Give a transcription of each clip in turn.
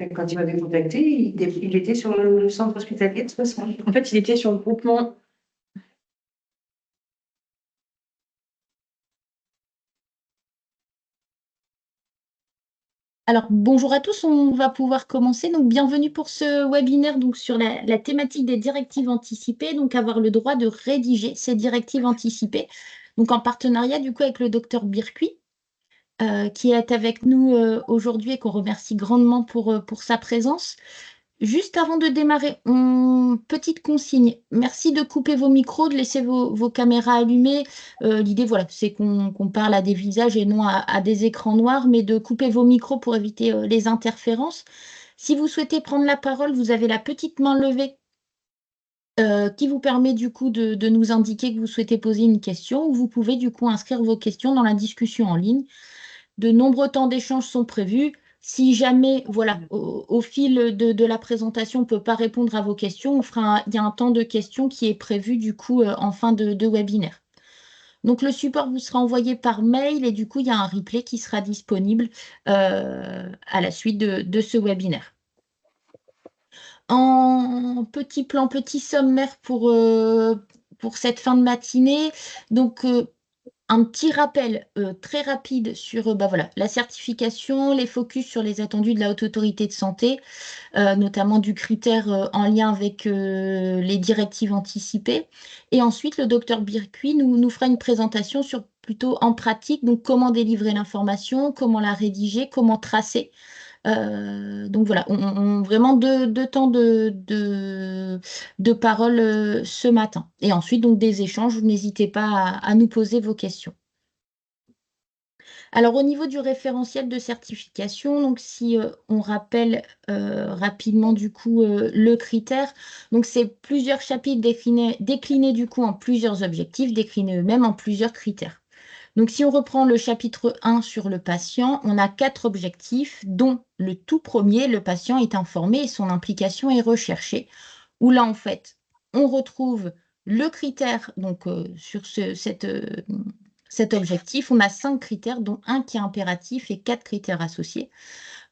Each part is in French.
Quand il m'avait contacté, il était sur le centre hospitalier de Soissons. En fait, il était sur le groupement. Alors, bonjour à tous, on va pouvoir commencer. Donc, bienvenue pour ce webinaire donc, sur la thématique des directives anticipées, donc avoir le droit de rédiger ces directives anticipées. Donc, en partenariat du coup avec le docteur Birqui, qui est avec nous aujourd'hui et qu'on remercie grandement pour sa présence. Juste avant de démarrer, petite consigne. Merci de couper vos micros, de laisser vos caméras allumées. L'idée, voilà, c'est qu'on parle à des visages et non à des écrans noirs, mais de couper vos micros pour éviter les interférences. Si vous souhaitez prendre la parole, vous avez la petite main levée qui vous permet du coup de nous indiquer que vous souhaitez poser une question, ou vous pouvez du coup inscrire vos questions dans la discussion en ligne. De nombreux temps d'échange sont prévus. Si jamais, voilà, au fil de la présentation, on ne peut pas répondre à vos questions, il y a un temps de questions qui est prévu du coup en fin de webinaire. Donc le support vous sera envoyé par mail et du coup, il y a un replay qui sera disponible à la suite de ce webinaire. En petit plan, petit sommaire pour cette fin de matinée. Donc, un petit rappel très rapide sur voilà, la certification, les focus sur les attendus de la Haute Autorité de Santé, notamment du critère en lien avec les directives anticipées. Et ensuite, le docteur Birqui nous fera une présentation sur plutôt en pratique, donc comment délivrer l'information, comment la rédiger, comment tracer. Donc voilà, vraiment deux temps de parole ce matin. Et ensuite, donc des échanges, n'hésitez pas à nous poser vos questions. Alors, au niveau du référentiel de certification, donc si on rappelle rapidement du coup le critère, donc c'est plusieurs chapitres déclinés du coup en plusieurs objectifs, déclinés eux-mêmes en plusieurs critères. Donc, si on reprend le chapitre 1 sur le patient, on a 4 objectifs, dont le tout premier, le patient est informé et son implication est recherchée, où là, en fait, on retrouve le critère, donc sur cet objectif, on a 5 critères, dont un qui est impératif et 4 critères associés.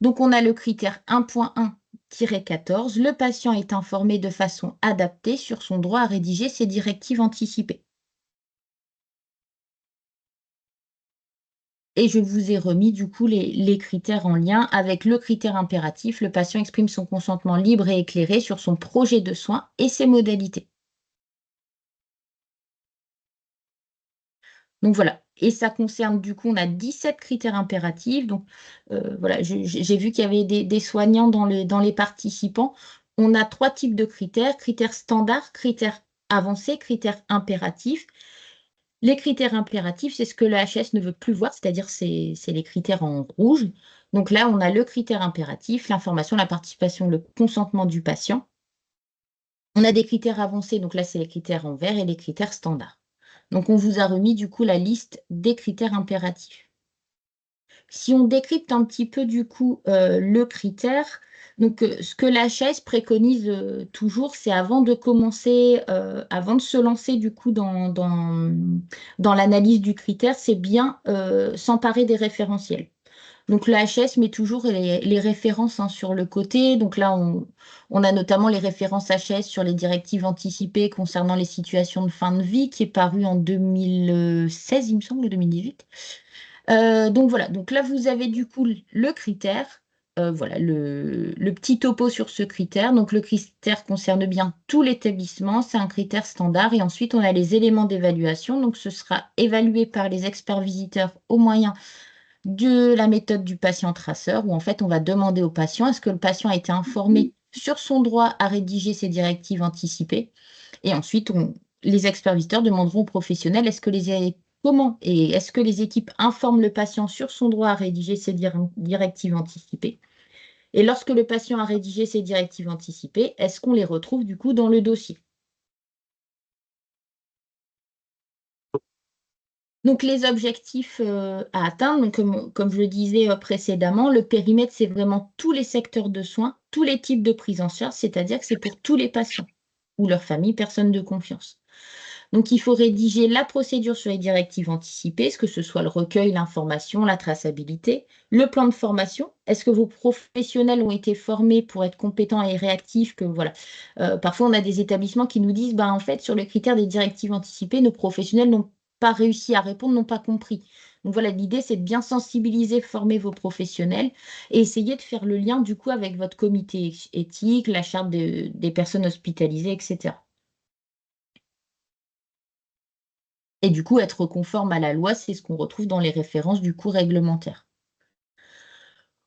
Donc, on a le critère 1.1-14, le patient est informé de façon adaptée sur son droit à rédiger ses directives anticipées. Et je vous ai remis du coup les critères en lien avec le critère impératif. Le patient exprime son consentement libre et éclairé sur son projet de soins et ses modalités. Donc voilà, et ça concerne du coup, on a 17 critères impératifs. Donc voilà, j'ai vu qu'il y avait des soignants dans les participants. On a 3 types de critères, critères standards, critères avancés, critères impératifs. Les critères impératifs, c'est ce que le HS ne veut plus voir, c'est-à-dire c'est les critères en rouge. Donc là, on a le critère impératif, l'information, la participation, le consentement du patient. On a des critères avancés, donc là, c'est les critères en vert et les critères standards. Donc, on vous a remis du coup la liste des critères impératifs. Si on décrypte un petit peu du coup le critère, donc ce que l'HAS préconise toujours, c'est avant de commencer, avant de se lancer du coup dans l'analyse du critère, c'est bien s'emparer des référentiels. Donc l'AHS met toujours les références sur le côté. Donc là, on a notamment les références HS sur les directives anticipées concernant les situations de fin de vie, qui est paru en 2016, il me semble, ou 2018. Donc voilà, donc là vous avez du coup le critère, voilà le petit topo sur ce critère. Donc le critère concerne bien tout l'établissement, c'est un critère standard. Et ensuite on a les éléments d'évaluation, donc ce sera évalué par les experts visiteurs au moyen de la méthode du patient traceur, où en fait on va demander au patient est-ce que le patient a été informé sur son droit à rédiger ses directives anticipées. Et ensuite les experts visiteurs demanderont aux professionnels comment et est-ce que les équipes informent le patient sur son droit à rédiger ses directives anticipées? Et lorsque le patient a rédigé ses directives anticipées, est-ce qu'on les retrouve du coup dans le dossier? Donc les objectifs à atteindre, donc, comme je le disais précédemment, le périmètre, c'est vraiment tous les secteurs de soins, tous les types de prise en charge, c'est-à-dire que c'est pour tous les patients ou leurs familles, personnes de confiance. Donc, il faut rédiger la procédure sur les directives anticipées, que ce soit le recueil, l'information, la traçabilité, le plan de formation. Est-ce que vos professionnels ont été formés pour être compétents et réactifs que, voilà. Parfois, on a des établissements qui nous disent, en fait, sur le critère des directives anticipées, nos professionnels n'ont pas réussi à répondre, n'ont pas compris. Donc voilà, l'idée, c'est de bien sensibiliser, former vos professionnels et essayer de faire le lien, du coup, avec votre comité éthique, la charte des personnes hospitalisées, etc. Et du coup, être conforme à la loi, c'est ce qu'on retrouve dans les références du coup réglementaire.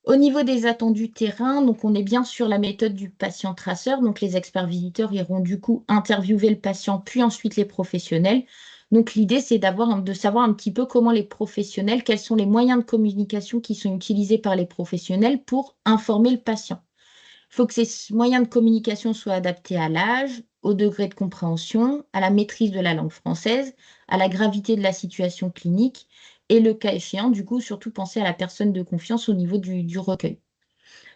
Au niveau des attendus terrain, donc on est bien sur la méthode du patient traceur. Donc les experts visiteurs iront du coup interviewer le patient, puis ensuite les professionnels. Donc l'idée, c'est de savoir un petit peu comment les professionnels, quels sont les moyens de communication qui sont utilisés par les professionnels pour informer le patient. Il faut que ces moyens de communication soient adaptés à l'âge, au degré de compréhension, à la maîtrise de la langue française, à la gravité de la situation clinique et le cas échéant, du coup, surtout penser à la personne de confiance au niveau du recueil.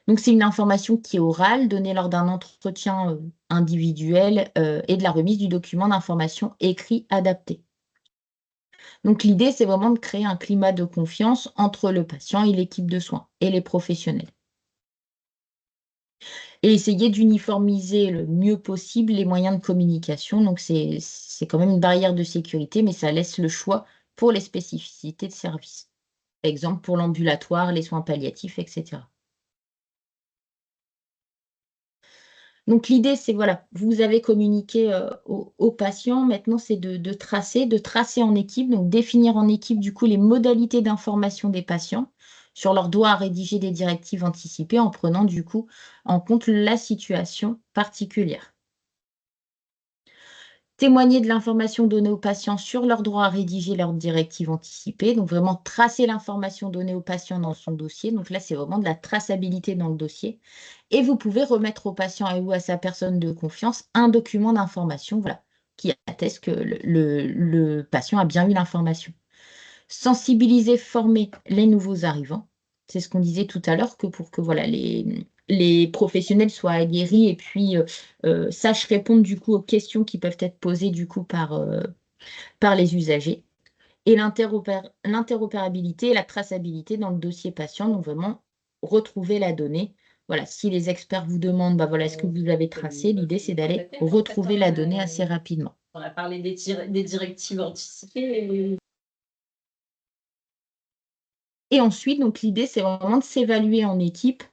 Donc, c'est une information qui est orale, donnée lors d'un entretien individuel et de la remise du document d'information écrit adapté. Donc, l'idée, c'est vraiment de créer un climat de confiance entre le patient et l'équipe de soins et les professionnels. Et essayer d'uniformiser le mieux possible les moyens de communication. Donc, c'est quand même une barrière de sécurité, mais ça laisse le choix pour les spécificités de service. Par exemple, pour l'ambulatoire, les soins palliatifs, etc. Donc, l'idée, c'est, voilà, vous avez communiqué aux patients. Maintenant, c'est de tracer en équipe, donc définir en équipe, du coup, les modalités d'information des patients sur leur droit à rédiger des directives anticipées en prenant, du coup, en compte la situation particulière. Témoigner de l'information donnée aux patients sur leur droit à rédiger leur directive anticipée. Donc, vraiment tracer l'information donnée au patient dans son dossier. Donc là, c'est vraiment de la traçabilité dans le dossier. Et vous pouvez remettre au patient et ou à sa personne de confiance un document d'information, voilà, qui atteste que le patient a bien eu l'information. Sensibiliser, former les nouveaux arrivants. C'est ce qu'on disait tout à l'heure, que pour que voilà, les professionnels soient aguerris et puis sachent répondre du coup aux questions qui peuvent être posées du coup par les usagers. Et l'interopérabilité et la traçabilité dans le dossier patient, donc vraiment retrouver la donnée. Voilà, si les experts vous demandent, voilà, est-ce que vous avez tracé, l'idée c'est d'aller retrouver la donnée assez rapidement. On a parlé des directives anticipées. Et ensuite, donc l'idée, c'est vraiment de s'évaluer en équipe.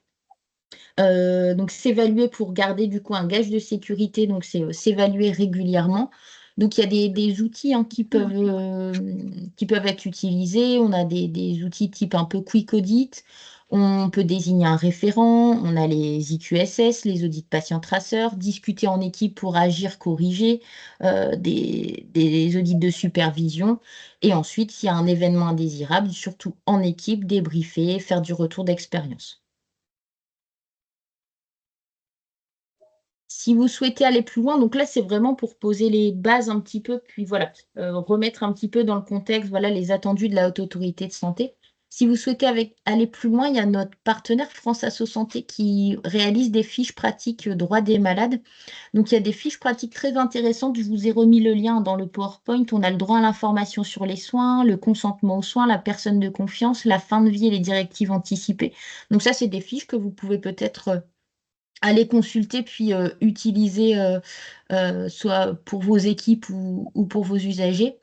Donc s'évaluer pour garder du coup un gage de sécurité, donc c'est s'évaluer régulièrement. Donc il y a des outils qui peuvent être utilisés. On a des outils type un peu Quick Audit. On peut désigner un référent. On a les IQSS, les audits patients traceurs, discuter en équipe pour agir, corriger, des audits de supervision. Et ensuite, s'il y a un événement indésirable, surtout en équipe, débriefer, faire du retour d'expérience. Si vous souhaitez aller plus loin, donc là, c'est vraiment pour poser les bases un petit peu, puis voilà, remettre un petit peu dans le contexte, voilà, les attendus de la Haute Autorité de Santé. Si vous souhaitez aller plus loin, il y a notre partenaire France Asso Santé qui réalise des fiches pratiques droits des malades. Donc, il y a des fiches pratiques très intéressantes. Je vous ai remis le lien dans le PowerPoint. On a le droit à l'information sur les soins, le consentement aux soins, la personne de confiance, la fin de vie et les directives anticipées. Donc, ça, c'est des fiches que vous pouvez peut-être aller consulter puis utiliser soit pour vos équipes ou pour vos usagers.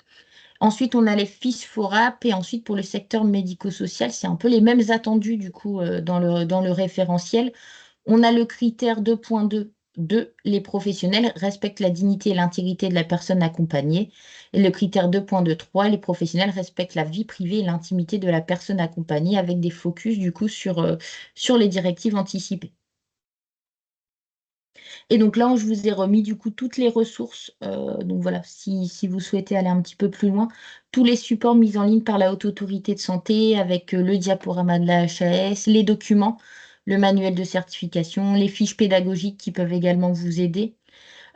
Ensuite, on a les fiches FORAP et ensuite pour le secteur médico-social, c'est un peu les mêmes attendus du coup dans le référentiel. On a le critère 2.2, les professionnels respectent la dignité et l'intégrité de la personne accompagnée. Et le critère 2.2.3, les professionnels respectent la vie privée et l'intimité de la personne accompagnée avec des focus du coup sur les directives anticipées. Et donc là, je vous ai remis du coup toutes les ressources. Donc voilà, si vous souhaitez aller un petit peu plus loin, tous les supports mis en ligne par la Haute Autorité de Santé avec le diaporama de la HAS, les documents, le manuel de certification, les fiches pédagogiques qui peuvent également vous aider,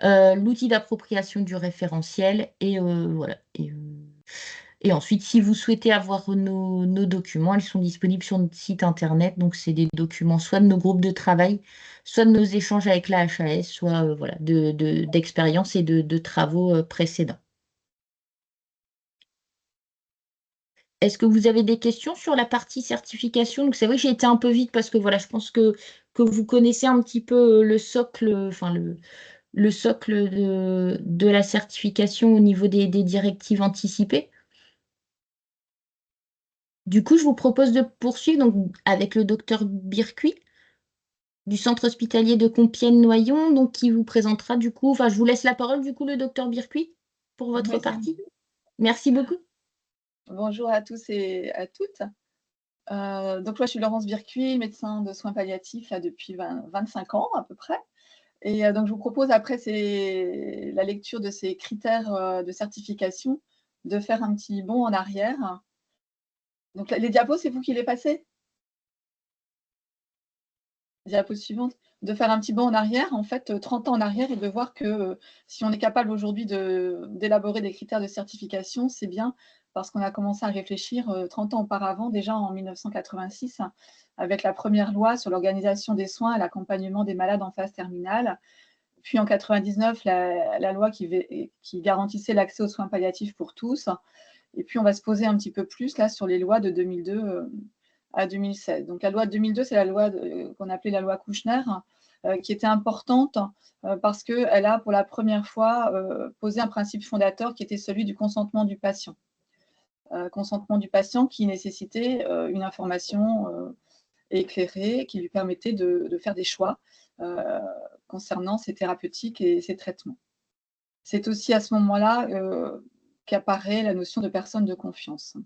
l'outil d'appropriation du référentiel et voilà. Et ensuite, si vous souhaitez avoir nos documents, ils sont disponibles sur notre site internet. Donc, c'est des documents soit de nos groupes de travail, soit de nos échanges avec la HAS, soit voilà, d'expériences et de travaux précédents. Est-ce que vous avez des questions sur la partie certification? Donc, c'est vrai que j'ai été un peu vite parce que voilà, je pense que vous connaissez un petit peu le socle, enfin le socle de la certification au niveau des directives anticipées. Du coup, je vous propose de poursuivre donc, avec le docteur Bircuit du centre hospitalier de Compiègne-Noyon, donc qui vous présentera du coup, enfin je vous laisse la parole du coup le docteur Bircuit pour votre Merci. partie. Merci beaucoup. Bonjour à tous et à toutes. Donc moi, je suis Laurence Bircuit, médecin de soins palliatifs là, depuis 25 ans à peu près. Et donc je vous propose, après la lecture de ces critères de certification, de faire un petit bond en arrière. Donc les diapos, c'est vous qui les passez? Diapo suivante. De faire un petit bond en arrière, en fait, 30 ans en arrière, et de voir que si on est capable aujourd'hui d'élaborer des critères de certification, c'est bien parce qu'on a commencé à réfléchir 30 ans auparavant, déjà en 1986, avec la première loi sur l'organisation des soins et l'accompagnement des malades en phase terminale. Puis en 99, la loi qui garantissait l'accès aux soins palliatifs pour tous. Et puis on va se poser un petit peu plus là sur les lois de 2002 à 2016. Donc la loi de 2002, c'est la loi qu'on appelait la loi Kouchner, qui était importante parce qu'elle a pour la première fois posé un principe fondateur qui était celui du consentement du patient. Consentement du patient qui nécessitait une information éclairée qui lui permettait de faire des choix concernant ses thérapeutiques et ses traitements. C'est aussi à ce moment-là qu'apparaît la notion de personne de confiance.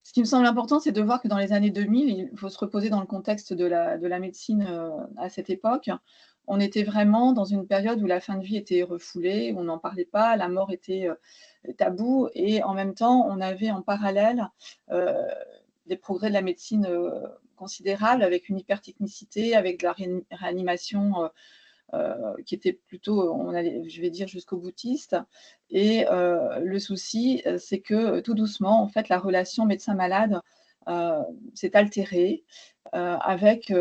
Ce qui me semble important, c'est de voir que dans les années 2000, il faut se reposer dans le contexte de la médecine à cette époque. On était vraiment dans une période où la fin de vie était refoulée, on n'en parlait pas, la mort était taboue, et en même temps, on avait en parallèle des progrès de la médecine considérables, avec une hypertechnicité, avec de la réanimation qui était plutôt, je vais dire, jusqu'au boutiste. Et le souci, c'est que tout doucement, en fait, la relation médecin-malade s'est altérée avec,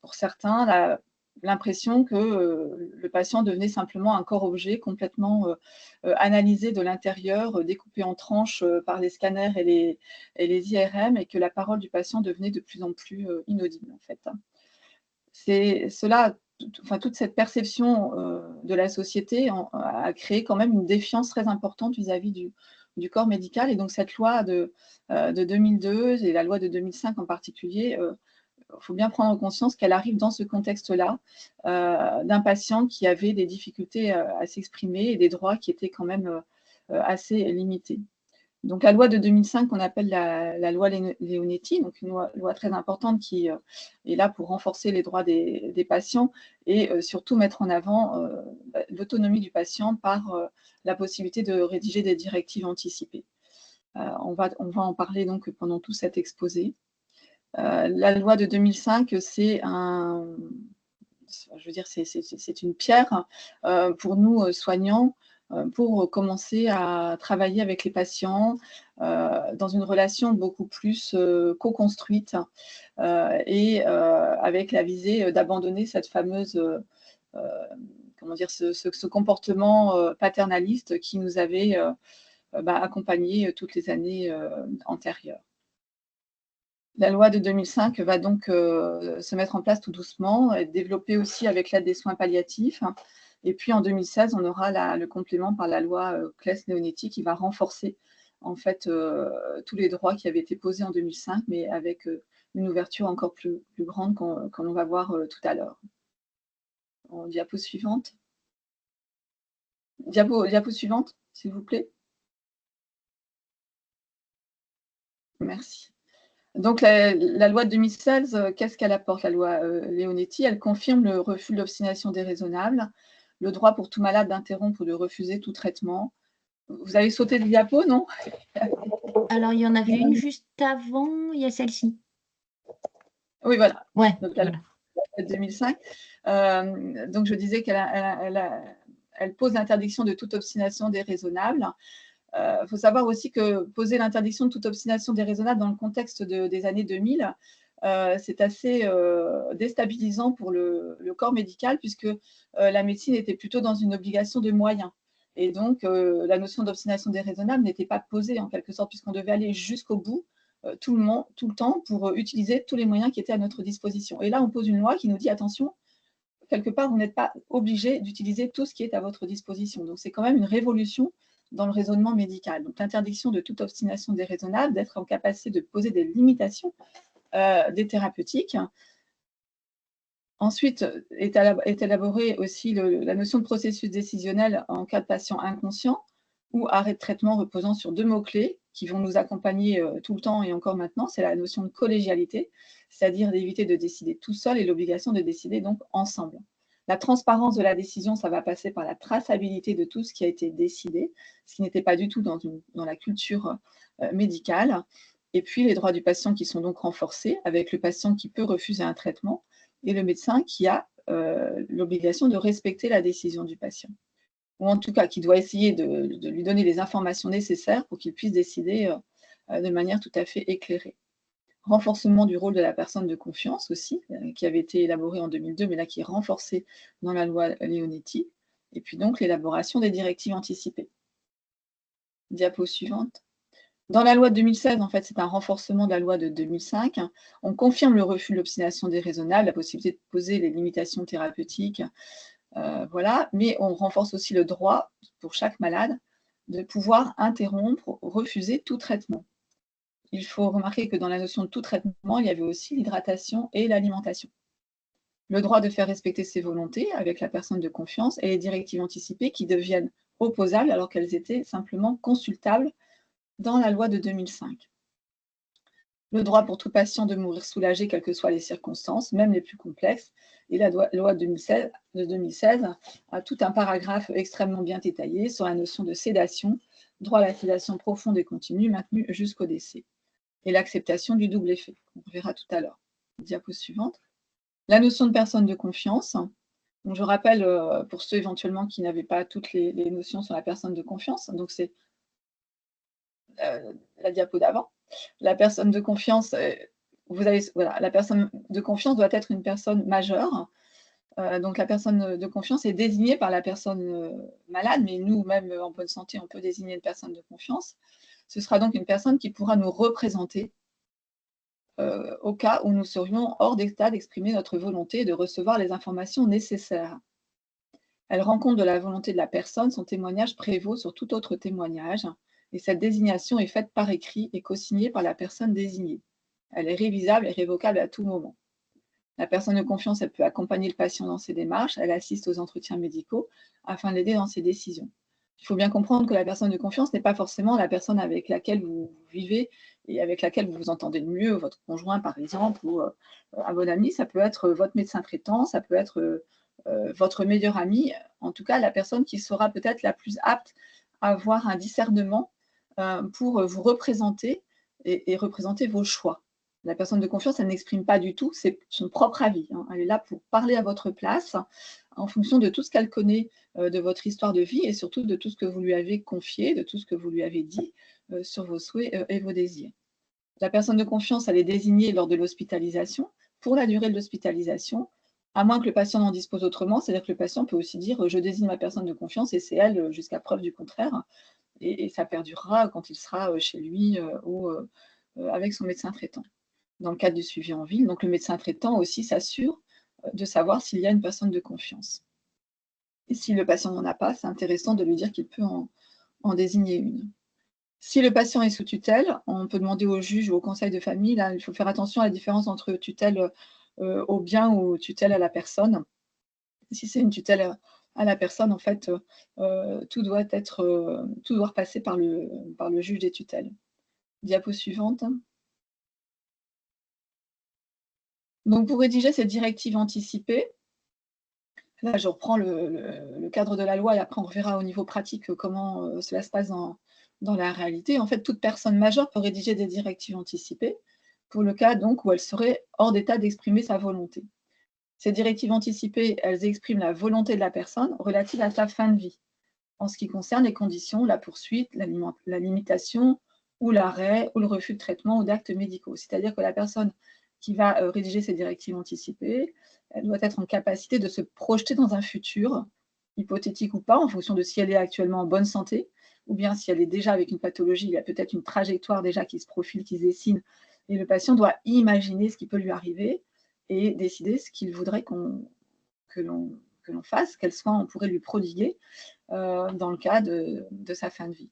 pour certains, l'impression que le patient devenait simplement un corps-objet complètement analysé de l'intérieur, découpé en tranches par les scanners et les IRM, et que la parole du patient devenait de plus en plus inaudible, en fait. Toute cette perception de la société a créé quand même une défiance très importante vis-à-vis du corps médical. Et donc cette loi de 2002 et la loi de 2005 en particulier, il faut bien prendre conscience qu'elle arrive dans ce contexte-là d'un patient qui avait des difficultés à s'exprimer et des droits qui étaient quand même assez limités. Donc la loi de 2005 qu'on appelle la loi Leonetti, donc une loi très importante qui est là pour renforcer les droits des patients et surtout mettre en avant l'autonomie du patient par la possibilité de rédiger des directives anticipées. On va en parler donc pendant tout cet exposé. La loi de 2005, c'est une pierre pour nous soignants, pour commencer à travailler avec les patients dans une relation beaucoup plus co-construite et avec la visée d'abandonner cette fameuse, ce comportement paternaliste qui nous avait accompagnés toutes les années antérieures. La loi de 2005 va donc se mettre en place tout doucement, être développée aussi avec l'aide des soins palliatifs. Et puis en 2016, on aura le complément par la loi Claes-Leonetti qui va renforcer en fait tous les droits qui avaient été posés en 2005, mais avec une ouverture encore plus grande qu'on va voir tout à l'heure. Diapo suivante. Diapo suivante, s'il vous plaît. Merci. Donc la loi de 2016, qu'est-ce qu'elle apporte, la loi Leonetti? Elle confirme le refus de l'obstination déraisonnable, le droit pour tout malade d'interrompre ou de refuser tout traitement. Vous avez sauté le diapo, non? Alors, il y en avait une juste avant, il y a celle-ci. Oui, voilà. Ouais, donc, la loi de 2005. Donc, je disais qu'elle pose l'interdiction de toute obstination déraisonnable. Il faut savoir aussi que poser l'interdiction de toute obstination déraisonnable dans le contexte des années 2000, c'est assez déstabilisant pour le corps médical, puisque la médecine était plutôt dans une obligation de moyens. Et donc, la notion d'obstination déraisonnable n'était pas posée en quelque sorte, puisqu'on devait aller jusqu'au bout tout le temps pour utiliser tous les moyens qui étaient à notre disposition. Et là, on pose une loi qui nous dit, attention, quelque part, vous n'êtes pas obligé d'utiliser tout ce qui est à votre disposition. Donc, c'est quand même une révolution dans le raisonnement médical. Donc, l'interdiction de toute obstination déraisonnable, d'être en capacité de poser des limitations des thérapeutiques. Ensuite, est élaborée aussi la notion de processus décisionnel en cas de patient inconscient ou arrêt de traitement reposant sur 2 mots-clés qui vont nous accompagner tout le temps et encore maintenant. C'est la notion de collégialité, c'est-à-dire d'éviter de décider tout seul et l'obligation de décider donc ensemble. La transparence de la décision, ça va passer par la traçabilité de tout ce qui a été décidé, ce qui n'était pas du tout dans la culture médicale. Et puis, les droits du patient qui sont donc renforcés, avec le patient qui peut refuser un traitement et le médecin qui a l'obligation de respecter la décision du patient. Ou en tout cas, qui doit essayer de lui donner les informations nécessaires pour qu'il puisse décider de manière tout à fait éclairée. Renforcement du rôle de la personne de confiance aussi, qui avait été élaboré en 2002, mais là qui est renforcé dans la loi Leonetti. Et puis donc, l'élaboration des directives anticipées. Diapo suivante. Dans la loi de 2016, en fait, c'est un renforcement de la loi de 2005. On confirme le refus de l'obstination déraisonnable, la possibilité de poser les limitations thérapeutiques, voilà, mais on renforce aussi le droit pour chaque malade de pouvoir interrompre, refuser tout traitement. Il faut remarquer que dans la notion de tout traitement, il y avait aussi l'hydratation et l'alimentation. Le droit de faire respecter ses volontés avec la personne de confiance et les directives anticipées qui deviennent opposables alors qu'elles étaient simplement consultables dans la loi de 2005. Le droit pour tout patient de mourir soulagé, quelles que soient les circonstances, même les plus complexes. Et la loi de 2016 a tout un paragraphe extrêmement bien détaillé sur la notion de sédation, droit à la sédation profonde et continue, maintenue jusqu'au décès. Et l'acceptation du double effet. On verra tout à l'heure. Diapo suivante. La notion de personne de confiance. Donc, je rappelle, pour ceux éventuellement qui n'avaient pas toutes les notions sur la personne de confiance, donc c'est la diapo d'avant. La personne de confiance, la personne de confiance doit être une personne majeure. Donc la personne de confiance est désignée par la personne malade, mais nous, même en bonne santé, on peut désigner une personne de confiance. Ce sera donc une personne qui pourra nous représenter au cas où nous serions hors d'état d'exprimer notre volonté et de recevoir les informations nécessaires. Elle rend compte de la volonté de la personne, son témoignage prévaut sur tout autre témoignage, et cette désignation est faite par écrit et co-signée par la personne désignée. Elle est révisable et révocable à tout moment. La personne de confiance, elle peut accompagner le patient dans ses démarches, elle assiste aux entretiens médicaux afin de l'aider dans ses décisions. Il faut bien comprendre que la personne de confiance n'est pas forcément la personne avec laquelle vous vivez et avec laquelle vous vous entendez le mieux, votre conjoint par exemple, ou un bon ami. Ça peut être votre médecin traitant, ça peut être votre meilleur ami, en tout cas la personne qui sera peut-être la plus apte à avoir un discernement pour vous représenter et représenter vos choix. La personne de confiance, elle n'exprime pas du tout son propre avis. Elle est là pour parler à votre place en fonction de tout ce qu'elle connaît de votre histoire de vie et surtout de tout ce que vous lui avez confié, de tout ce que vous lui avez dit sur vos souhaits et vos désirs. La personne de confiance, elle est désignée lors de l'hospitalisation, pour la durée de l'hospitalisation, à moins que le patient n'en dispose autrement, c'est-à-dire que le patient peut aussi dire « je désigne ma personne de confiance et c'est elle jusqu'à preuve du contraire ». Et ça perdurera quand il sera chez lui ou avec son médecin traitant. Dans le cadre du suivi en ville, donc le médecin traitant aussi s'assure de savoir s'il y a une personne de confiance. Et si le patient n'en a pas, c'est intéressant de lui dire qu'il peut en désigner une. Si le patient est sous tutelle, on peut demander au juge ou au conseil de famille, là, il faut faire attention à la différence entre tutelle au bien ou tutelle à la personne. Si c'est une tutelle à la personne, en fait, tout doit passer par le juge des tutelles. Diapo suivante. Donc, pour rédiger cette directive anticipée, là, je reprends le cadre de la loi et après, on verra au niveau pratique comment cela se passe dans la réalité. En fait, toute personne majeure peut rédiger des directives anticipées pour le cas donc, où elle serait hors d'état d'exprimer sa volonté. Ces directives anticipées, elles expriment la volonté de la personne relative à sa fin de vie, en ce qui concerne les conditions, la poursuite, la limitation ou l'arrêt ou le refus de traitement ou d'actes médicaux. C'est-à-dire que la personne qui va rédiger ces directives anticipées, elle doit être en capacité de se projeter dans un futur hypothétique ou pas, en fonction de si elle est actuellement en bonne santé, ou bien si elle est déjà avec une pathologie, il y a peut-être une trajectoire déjà qui se profile, qui se dessine, et le patient doit imaginer ce qui peut lui arriver et décider ce qu'il voudrait que l'on fasse, quels soins on pourrait lui prodiguer dans le cas de sa fin de vie.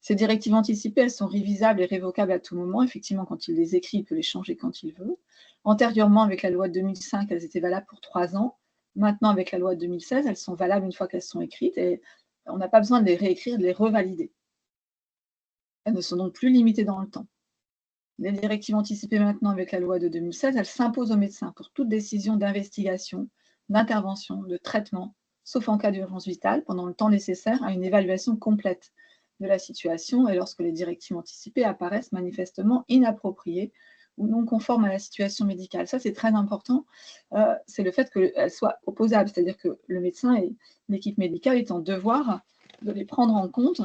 Ces directives anticipées, elles sont révisables et révocables à tout moment. Effectivement, quand il les écrit, il peut les changer quand il veut. Antérieurement, avec la loi de 2005, elles étaient valables pour 3 ans. Maintenant, avec la loi de 2016, elles sont valables une fois qu'elles sont écrites et on n'a pas besoin de les réécrire, de les revalider. Elles ne sont donc plus limitées dans le temps. Les directives anticipées maintenant avec la loi de 2016, elles s'imposent aux médecins pour toute décision d'investigation, d'intervention, de traitement, sauf en cas d'urgence vitale, pendant le temps nécessaire à une évaluation complète de la situation et lorsque les directives anticipées apparaissent manifestement inappropriées ou non conformes à la situation médicale. Ça, c'est très important. C'est le fait qu'elles soient opposables, c'est-à-dire que le médecin et l'équipe médicale est en devoir de les prendre en compte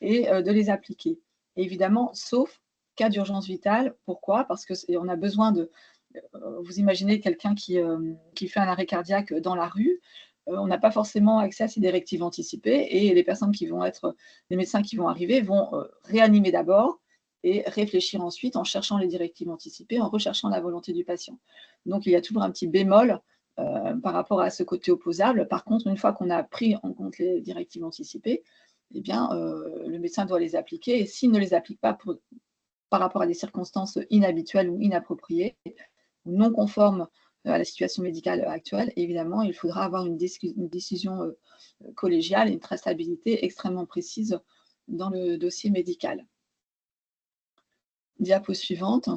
et de les appliquer. Et évidemment, sauf cas d'urgence vitale. Pourquoi? Parce qu'on a besoin de... Vous imaginez quelqu'un qui fait un arrêt cardiaque dans la rue, on n'a pas forcément accès à ces directives anticipées et les personnes qui vont être, les médecins qui vont arriver vont réanimer d'abord et réfléchir ensuite en cherchant les directives anticipées, en recherchant la volonté du patient. Donc il y a toujours un petit bémol par rapport à ce côté opposable. Par contre, une fois qu'on a pris en compte les directives anticipées, eh bien, le médecin doit les appliquer et s'il ne les applique pas par rapport à des circonstances inhabituelles ou inappropriées, ou non conformes à la situation médicale actuelle, évidemment, il faudra avoir une décision collégiale et une traçabilité extrêmement précise dans le dossier médical. Diapo suivante.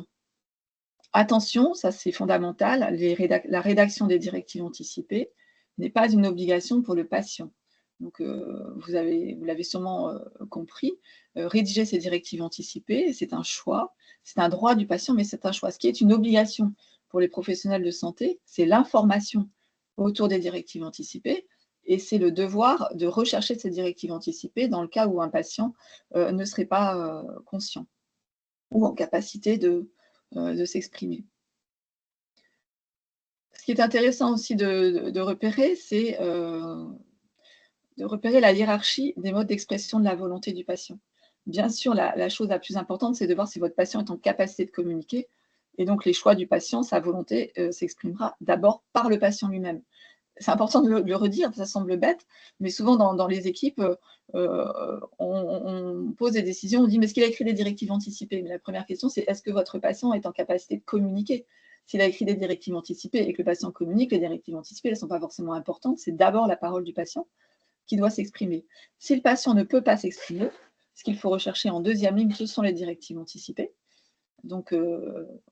Attention, ça c'est fondamental, la rédaction des directives anticipées n'est pas une obligation pour le patient. Donc, vous l'avez sûrement compris, rédiger ces directives anticipées, c'est un choix, c'est un droit du patient, mais c'est un choix. Ce qui est une obligation pour les professionnels de santé, c'est l'information autour des directives anticipées et c'est le devoir de rechercher ces directives anticipées dans le cas où un patient ne serait pas conscient ou en capacité de s'exprimer. Ce qui est intéressant aussi de repérer, c'est de repérer la hiérarchie des modes d'expression de la volonté du patient. Bien sûr, la chose la plus importante, c'est de voir si votre patient est en capacité de communiquer. Et donc, les choix du patient, sa volonté s'exprimera d'abord par le patient lui-même. C'est important de le redire, ça semble bête, mais souvent dans les équipes, on pose des décisions, on dit « mais est-ce qu'il a écrit des directives anticipées ?» Mais la première question, c'est « est-ce que votre patient est en capacité de communiquer ?» S'il a écrit des directives anticipées et que le patient communique, les directives anticipées, elles ne sont pas forcément importantes, c'est d'abord la parole du patient qui doit s'exprimer. Si le patient ne peut pas s'exprimer, ce qu'il faut rechercher en deuxième ligne, ce sont les directives anticipées. Donc,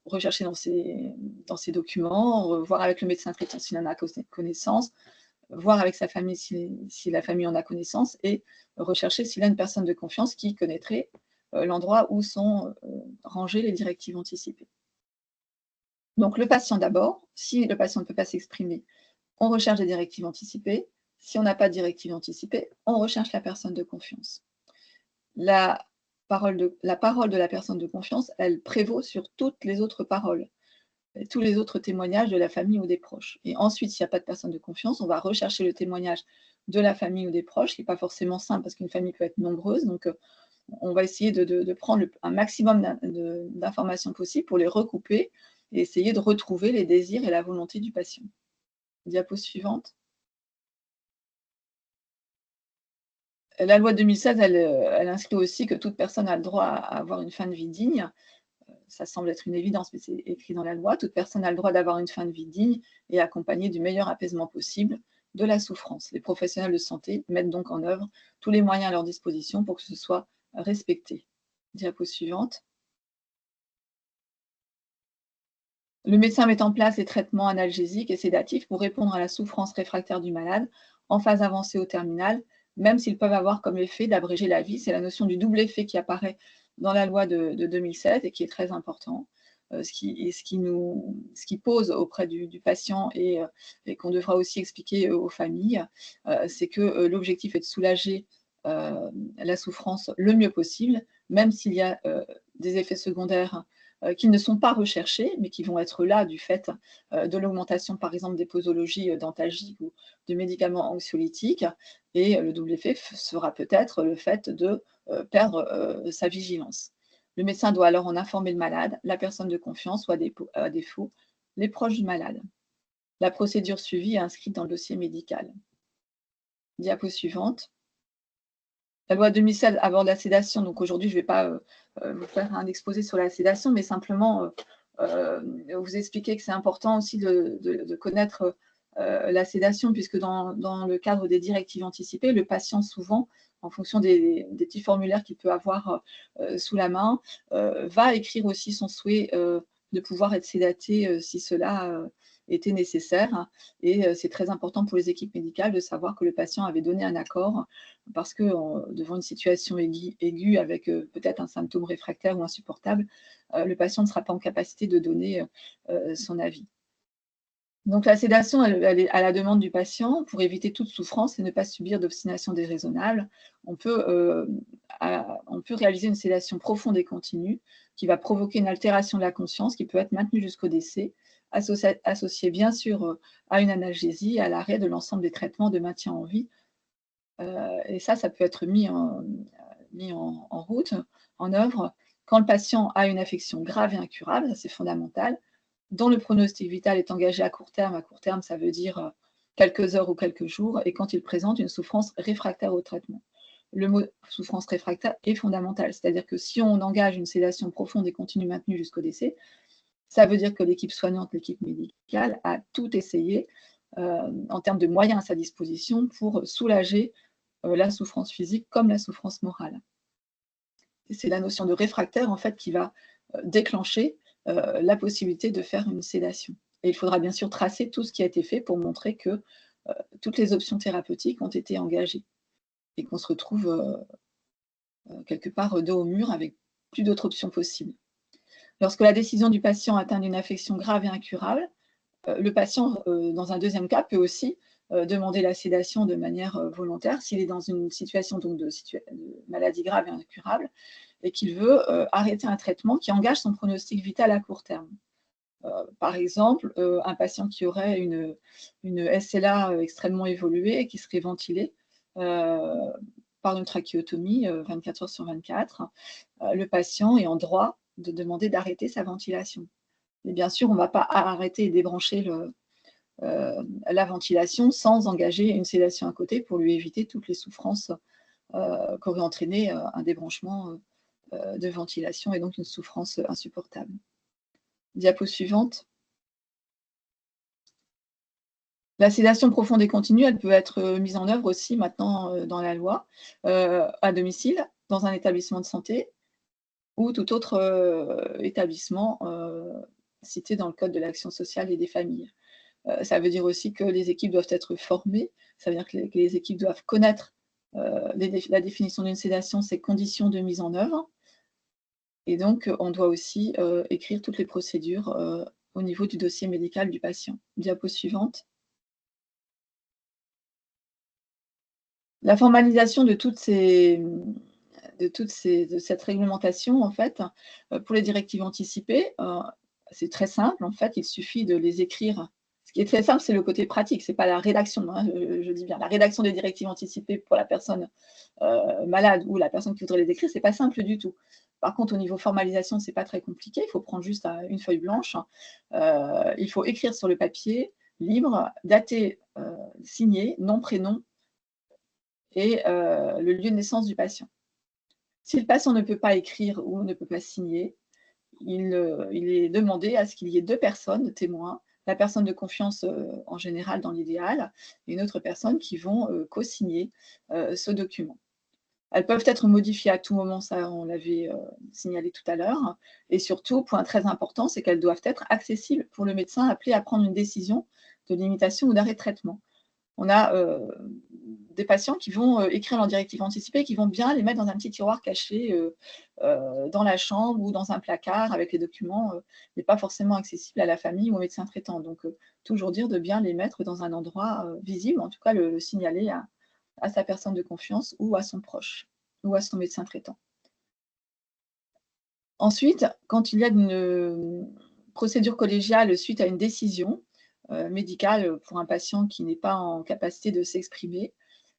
rechercher dans ces documents, voir avec le médecin traitant s'il en a connaissance, voir avec sa famille si la famille en a connaissance et rechercher s'il a une personne de confiance qui connaîtrait l'endroit où sont rangées les directives anticipées. Donc, le patient d'abord. Si le patient ne peut pas s'exprimer, on recherche des directives anticipées. Si on n'a pas de directive anticipée, on recherche la personne de confiance. La parole de la personne de confiance, elle prévaut sur toutes les autres paroles, tous les autres témoignages de la famille ou des proches. Et ensuite, s'il n'y a pas de personne de confiance, on va rechercher le témoignage de la famille ou des proches, qui n'est pas forcément simple parce qu'une famille peut être nombreuse. Donc, on va essayer de prendre un maximum d'informations possibles pour les recouper et essayer de retrouver les désirs et la volonté du patient. Diapo suivante. La loi de 2016, elle inscrit aussi que toute personne a le droit à avoir une fin de vie digne. Ça semble être une évidence, mais c'est écrit dans la loi. Toute personne a le droit d'avoir une fin de vie digne et accompagnée du meilleur apaisement possible de la souffrance. Les professionnels de santé mettent donc en œuvre tous les moyens à leur disposition pour que ce soit respecté. Diapo suivante. Le médecin met en place des traitements analgésiques et sédatifs pour répondre à la souffrance réfractaire du malade en phase avancée ou terminale, même s'ils peuvent avoir comme effet d'abréger la vie. C'est la notion du double effet qui apparaît dans la loi de 2007 et qui est très important, ce qui pose auprès du patient et qu'on devra aussi expliquer aux familles, c'est que l'objectif est de soulager la souffrance le mieux possible, même s'il y a des effets secondaires qui ne sont pas recherchés, mais qui vont être là du fait de l'augmentation, par exemple, des posologies dentalgiques ou de médicaments anxiolytiques. Et le double effet sera peut-être le fait de perdre sa vigilance. Le médecin doit alors en informer le malade, la personne de confiance ou à défaut, les proches du malade. La procédure suivie est inscrite dans le dossier médical. Diapo suivante. La loi 2016 aborde la sédation, donc aujourd'hui, je ne vais pas vous faire un exposé sur la sédation, mais simplement vous expliquer que c'est important aussi de connaître la sédation, puisque dans le cadre des directives anticipées, le patient, souvent, en fonction des petits formulaires qu'il peut avoir sous la main, va écrire aussi son souhait de pouvoir être sédaté si cela était nécessaire. Et c'est très important pour les équipes médicales de savoir que le patient avait donné un accord, parce que devant une situation aiguë avec peut-être un symptôme réfractaire ou insupportable, le patient ne sera pas en capacité de donner son avis. Donc la sédation, elle est à la demande du patient pour éviter toute souffrance et ne pas subir d'obstination déraisonnable. On peut réaliser une sédation profonde et continue qui va provoquer une altération de la conscience qui peut être maintenue jusqu'au décès, associée bien sûr à une analgésie et à l'arrêt de l'ensemble des traitements de maintien en vie. Et ça peut être mis en route, en œuvre, quand le patient a une affection grave et incurable, ça c'est fondamental, dont le pronostic vital est engagé à court terme, ça veut dire quelques heures ou quelques jours, et quand il présente une souffrance réfractaire au traitement. Le mot souffrance réfractaire est fondamental, c'est-à-dire que si on engage une sédation profonde et continue maintenue jusqu'au décès, ça veut dire que l'équipe soignante, l'équipe médicale a tout essayé en termes de moyens à sa disposition pour soulager la souffrance physique comme la souffrance morale. C'est la notion de réfractaire en fait qui va déclencher la possibilité de faire une sédation. Et il faudra bien sûr tracer tout ce qui a été fait pour montrer que toutes les options thérapeutiques ont été engagées et qu'on se retrouve quelque part dos au mur avec plus d'autres options possibles. Lorsque la décision du patient atteint une affection grave et incurable, le patient, dans un deuxième cas, peut aussi demander la sédation de manière volontaire s'il est dans une situation donc, de maladie grave et incurable et qu'il veut arrêter un traitement qui engage son pronostic vital à court terme. Par exemple, un patient qui aurait une SLA extrêmement évoluée et qui serait ventilé par une trachéotomie 24 heures sur 24, le patient est en droit de demander d'arrêter sa ventilation. Et bien sûr, on ne va pas arrêter et débrancher la ventilation sans engager une sédation à côté pour lui éviter toutes les souffrances qu'aurait entraîné un débranchement de ventilation et donc une souffrance insupportable. Diapo suivante. La sédation profonde et continue, elle peut être mise en œuvre aussi maintenant dans la loi, à domicile, dans un établissement de santé ou tout autre établissement cité dans le Code de l'action sociale et des familles. Ça veut dire aussi que les équipes doivent être formées, ça veut dire que les équipes doivent connaître la définition d'une sédation, ses conditions de mise en œuvre. Et donc, on doit aussi écrire toutes les procédures au niveau du dossier médical du patient. Diapo suivante. La formalisation de cette réglementation, en fait, pour les directives anticipées, c'est très simple. En fait, il suffit de les écrire. Ce qui est très simple, c'est le côté pratique, ce n'est pas la rédaction, hein, je dis bien. La rédaction des directives anticipées pour la personne malade ou la personne qui voudrait les écrire, ce n'est pas simple du tout. Par contre, au niveau formalisation, ce n'est pas très compliqué. Il faut prendre juste une feuille blanche. Il faut écrire sur le papier, libre, daté, signé, nom, prénom et le lieu de naissance du patient. Si le patient ne peut pas écrire ou ne peut pas signer, il est demandé à ce qu'il y ait 2 personnes témoins, la personne de confiance en général dans l'idéal, et une autre personne qui vont co-signer ce document. Elles peuvent être modifiées à tout moment, ça on l'avait signalé tout à l'heure, et surtout, point très important, c'est qu'elles doivent être accessibles pour le médecin appelé à prendre une décision de limitation ou d'arrêt de traitement. On a des patients qui vont écrire leur directive anticipée et qui vont bien les mettre dans un petit tiroir caché dans la chambre ou dans un placard avec les documents, mais pas forcément accessibles à la famille ou au médecin traitant. Donc, toujours dire de bien les mettre dans un endroit visible, en tout cas le signaler à sa personne de confiance ou à son proche ou à son médecin traitant. Ensuite, quand il y a une procédure collégiale suite à une décision médicale pour un patient qui n'est pas en capacité de s'exprimer,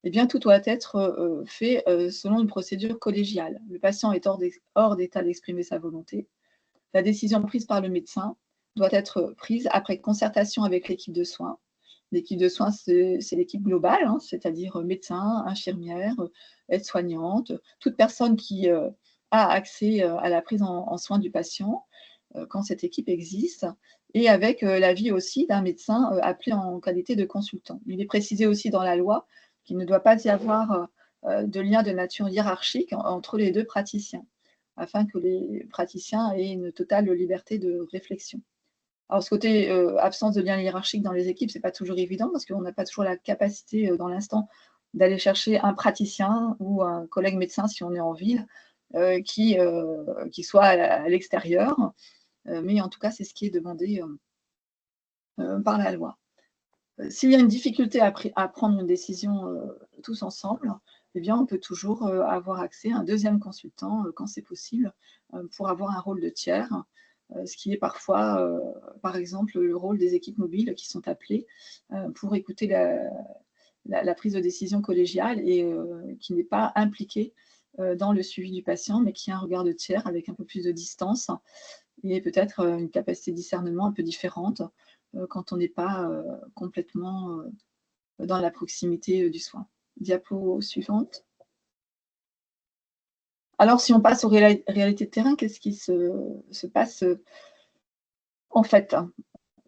eh bien, tout doit être fait selon une procédure collégiale. Le patient est hors d'état d'exprimer sa volonté. La décision prise par le médecin doit être prise après concertation avec l'équipe de soins. L'équipe de soins, c'est l'équipe globale, hein, c'est-à-dire médecin, infirmière, aide-soignante, toute personne qui a accès à la prise en soin du patient quand cette équipe existe, et avec l'avis aussi d'un médecin appelé en qualité de consultant. Il est précisé aussi dans la loi qu'il ne doit pas y avoir de lien de nature hiérarchique entre les deux praticiens, afin que les praticiens aient une totale liberté de réflexion. Alors, ce côté absence de lien hiérarchique dans les équipes, ce n'est pas toujours évident parce qu'on n'a pas toujours la capacité dans l'instant d'aller chercher un praticien ou un collègue médecin si on est en ville qui soit à l'extérieur. Mais en tout cas, c'est ce qui est demandé par la loi. S'il y a une difficulté à prendre une décision tous ensemble, eh bien, on peut toujours avoir accès à un deuxième consultant quand c'est possible pour avoir un rôle de tiers, ce qui est parfois, par exemple, le rôle des équipes mobiles qui sont appelées pour écouter la prise de décision collégiale et qui n'est pas impliquée dans le suivi du patient, mais qui a un regard de tiers avec un peu plus de distance et peut-être une capacité de discernement un peu différente quand on n'est pas complètement dans la proximité du soin. Diapo suivante. Alors, si on passe aux réalités de terrain, qu'est-ce qui se passe en fait?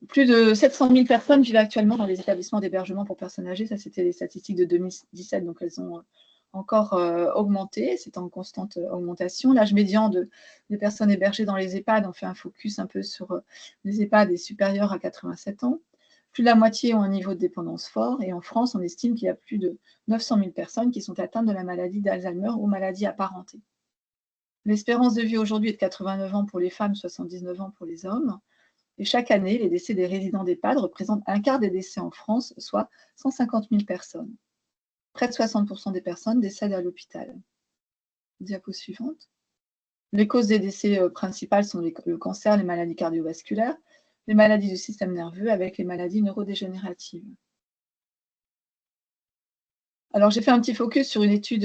Plus de 700 000 personnes vivent actuellement dans les établissements d'hébergement pour personnes âgées. Ça, c'était les statistiques de 2017, donc elles ont encore augmenté. C'est en constante augmentation. L'âge médian des personnes hébergées dans les EHPAD, on fait un focus un peu sur les EHPAD, est supérieur à 87 ans. Plus de la moitié ont un niveau de dépendance fort. Et en France, on estime qu'il y a plus de 900 000 personnes qui sont atteintes de la maladie d'Alzheimer ou maladie apparentée. L'espérance de vie aujourd'hui est de 89 ans pour les femmes, 79 ans pour les hommes. Et chaque année, les décès des résidents d'EHPAD représentent un quart des décès en France, soit 150 000 personnes. Près de 60% des personnes décèdent à l'hôpital. Diapo suivante. Les causes des décès principales sont le cancer, les maladies cardiovasculaires, les maladies du système nerveux avec les maladies neurodégénératives. Alors, j'ai fait un petit focus sur une étude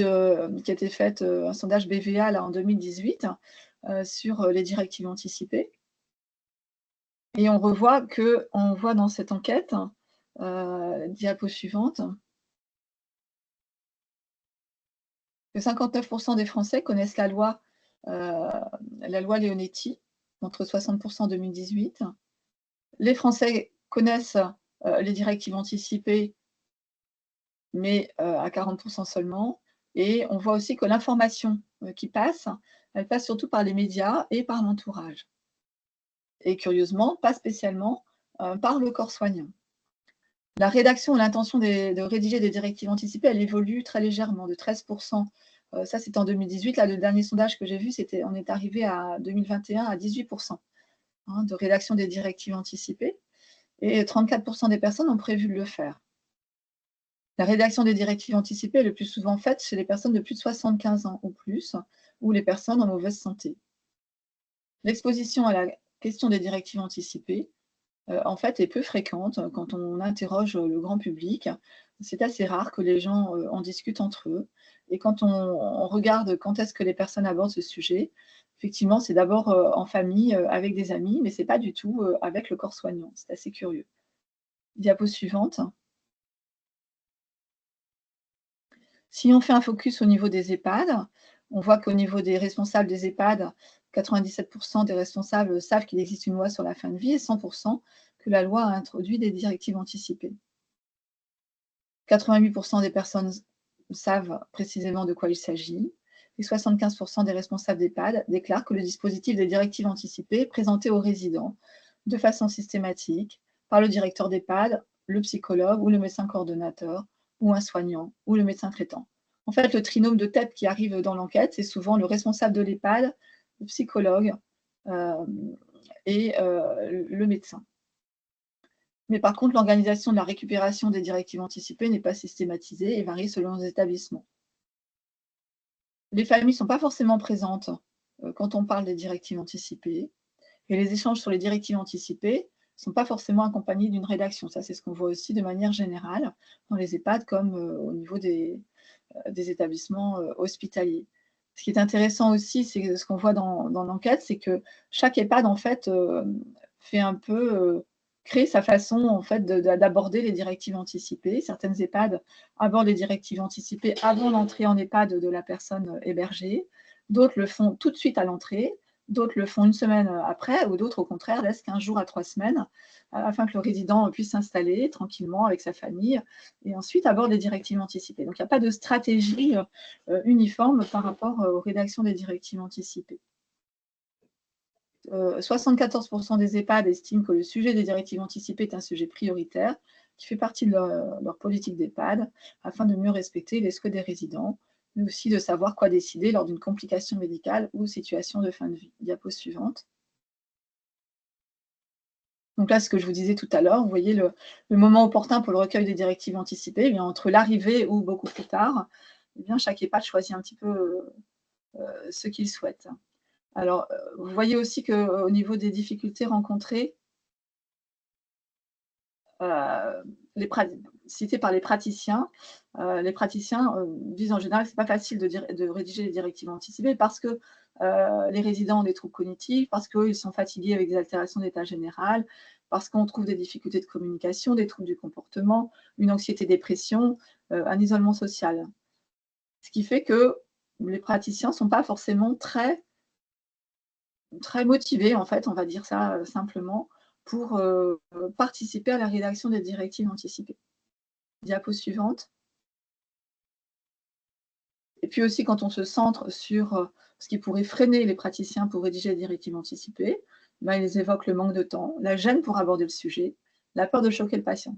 qui a été faite, un sondage BVA là, en 2018, sur les directives anticipées. Et on voit dans cette enquête, diapo suivante, que 59% des Français connaissent la loi Leonetti, contre 60% en 2018. Les Français connaissent les directives anticipées, mais à 40% seulement. Et on voit aussi que l'information qui passe, elle passe surtout par les médias et par l'entourage. Et curieusement, pas spécialement par le corps soignant. La rédaction ou l'intention de rédiger des directives anticipées, elle évolue très légèrement, de 13%. Ça, c'était en 2018. Là, le dernier sondage que j'ai vu, on est arrivé à 2021 à 18% de rédaction des directives anticipées. Et 34% des personnes ont prévu de le faire. La rédaction des directives anticipées est le plus souvent faite chez les personnes de plus de 75 ans ou plus, ou les personnes en mauvaise santé. L'exposition à la question des directives anticipées, en fait, est peu fréquente quand on interroge le grand public. C'est assez rare que les gens en discutent entre eux. Et quand on regarde quand est-ce que les personnes abordent ce sujet, effectivement, c'est d'abord en famille, avec des amis, mais ce n'est pas du tout avec le corps soignant. C'est assez curieux. Diapo suivante. Si on fait un focus au niveau des EHPAD, on voit qu'au niveau des responsables des EHPAD, 97% des responsables savent qu'il existe une loi sur la fin de vie et 100% que la loi a introduit des directives anticipées. 88% des personnes savent précisément de quoi il s'agit et 75% des responsables d'EHPAD déclarent que le dispositif des directives anticipées est présenté aux résidents de façon systématique par le directeur d'EHPAD, le psychologue ou le médecin coordonnateur ou un soignant ou le médecin traitant. En fait, le trinôme de tête qui arrive dans l'enquête, c'est souvent le responsable de l'EHPAD, le psychologue et le médecin. Mais par contre, l'organisation de la récupération des directives anticipées n'est pas systématisée et varie selon les établissements. Les familles ne sont pas forcément présentes quand on parle des directives anticipées. Et les échanges sur les directives anticipées ne sont pas forcément accompagnés d'une rédaction. Ça, c'est ce qu'on voit aussi de manière générale dans les EHPAD comme au niveau des établissements hospitaliers. Ce qui est intéressant aussi, c'est ce qu'on voit dans l'enquête, c'est que chaque EHPAD, en fait, fait un peu crée sa façon en fait d'aborder les directives anticipées. Certaines EHPAD abordent les directives anticipées avant l'entrée en EHPAD de la personne hébergée. D'autres le font tout de suite à l'entrée. D'autres le font une semaine après, ou d'autres, au contraire, laissent 15 jours à 3 semaines afin que le résident puisse s'installer tranquillement avec sa famille et ensuite aborde les directives anticipées. Donc, il n'y a pas de stratégie uniforme par rapport aux rédactions des directives anticipées. 74% des EHPAD estiment que le sujet des directives anticipées est un sujet prioritaire qui fait partie de leur politique d'EHPAD afin de mieux respecter les souhaits des résidents, mais aussi de savoir quoi décider lors d'une complication médicale ou situation de fin de vie. Diapo suivante. Donc là, ce que je vous disais tout à l'heure, vous voyez le moment opportun pour le recueil des directives anticipées, eh bien, entre l'arrivée ou beaucoup plus tard, eh bien, chaque EHPAD choisit un petit peu ce qu'il souhaite. Alors, vous voyez aussi qu'au niveau des difficultés rencontrées, citées par les praticiens disent en général que ce n'est pas facile de rédiger les directives anticipées parce que les résidents ont des troubles cognitifs, parce qu'ils sont fatigués avec des altérations d'état général, parce qu'on trouve des difficultés de communication, des troubles du comportement, une anxiété-dépression, un isolement social. Ce qui fait que les praticiens ne sont pas forcément très motivés, en fait, on va dire ça simplement, pour participer à la rédaction des directives anticipées. Diapo suivante. Et puis aussi, quand on se centre sur ce qui pourrait freiner les praticiens pour rédiger les directives anticipées, ben, ils évoquent le manque de temps, la gêne pour aborder le sujet, la peur de choquer le patient.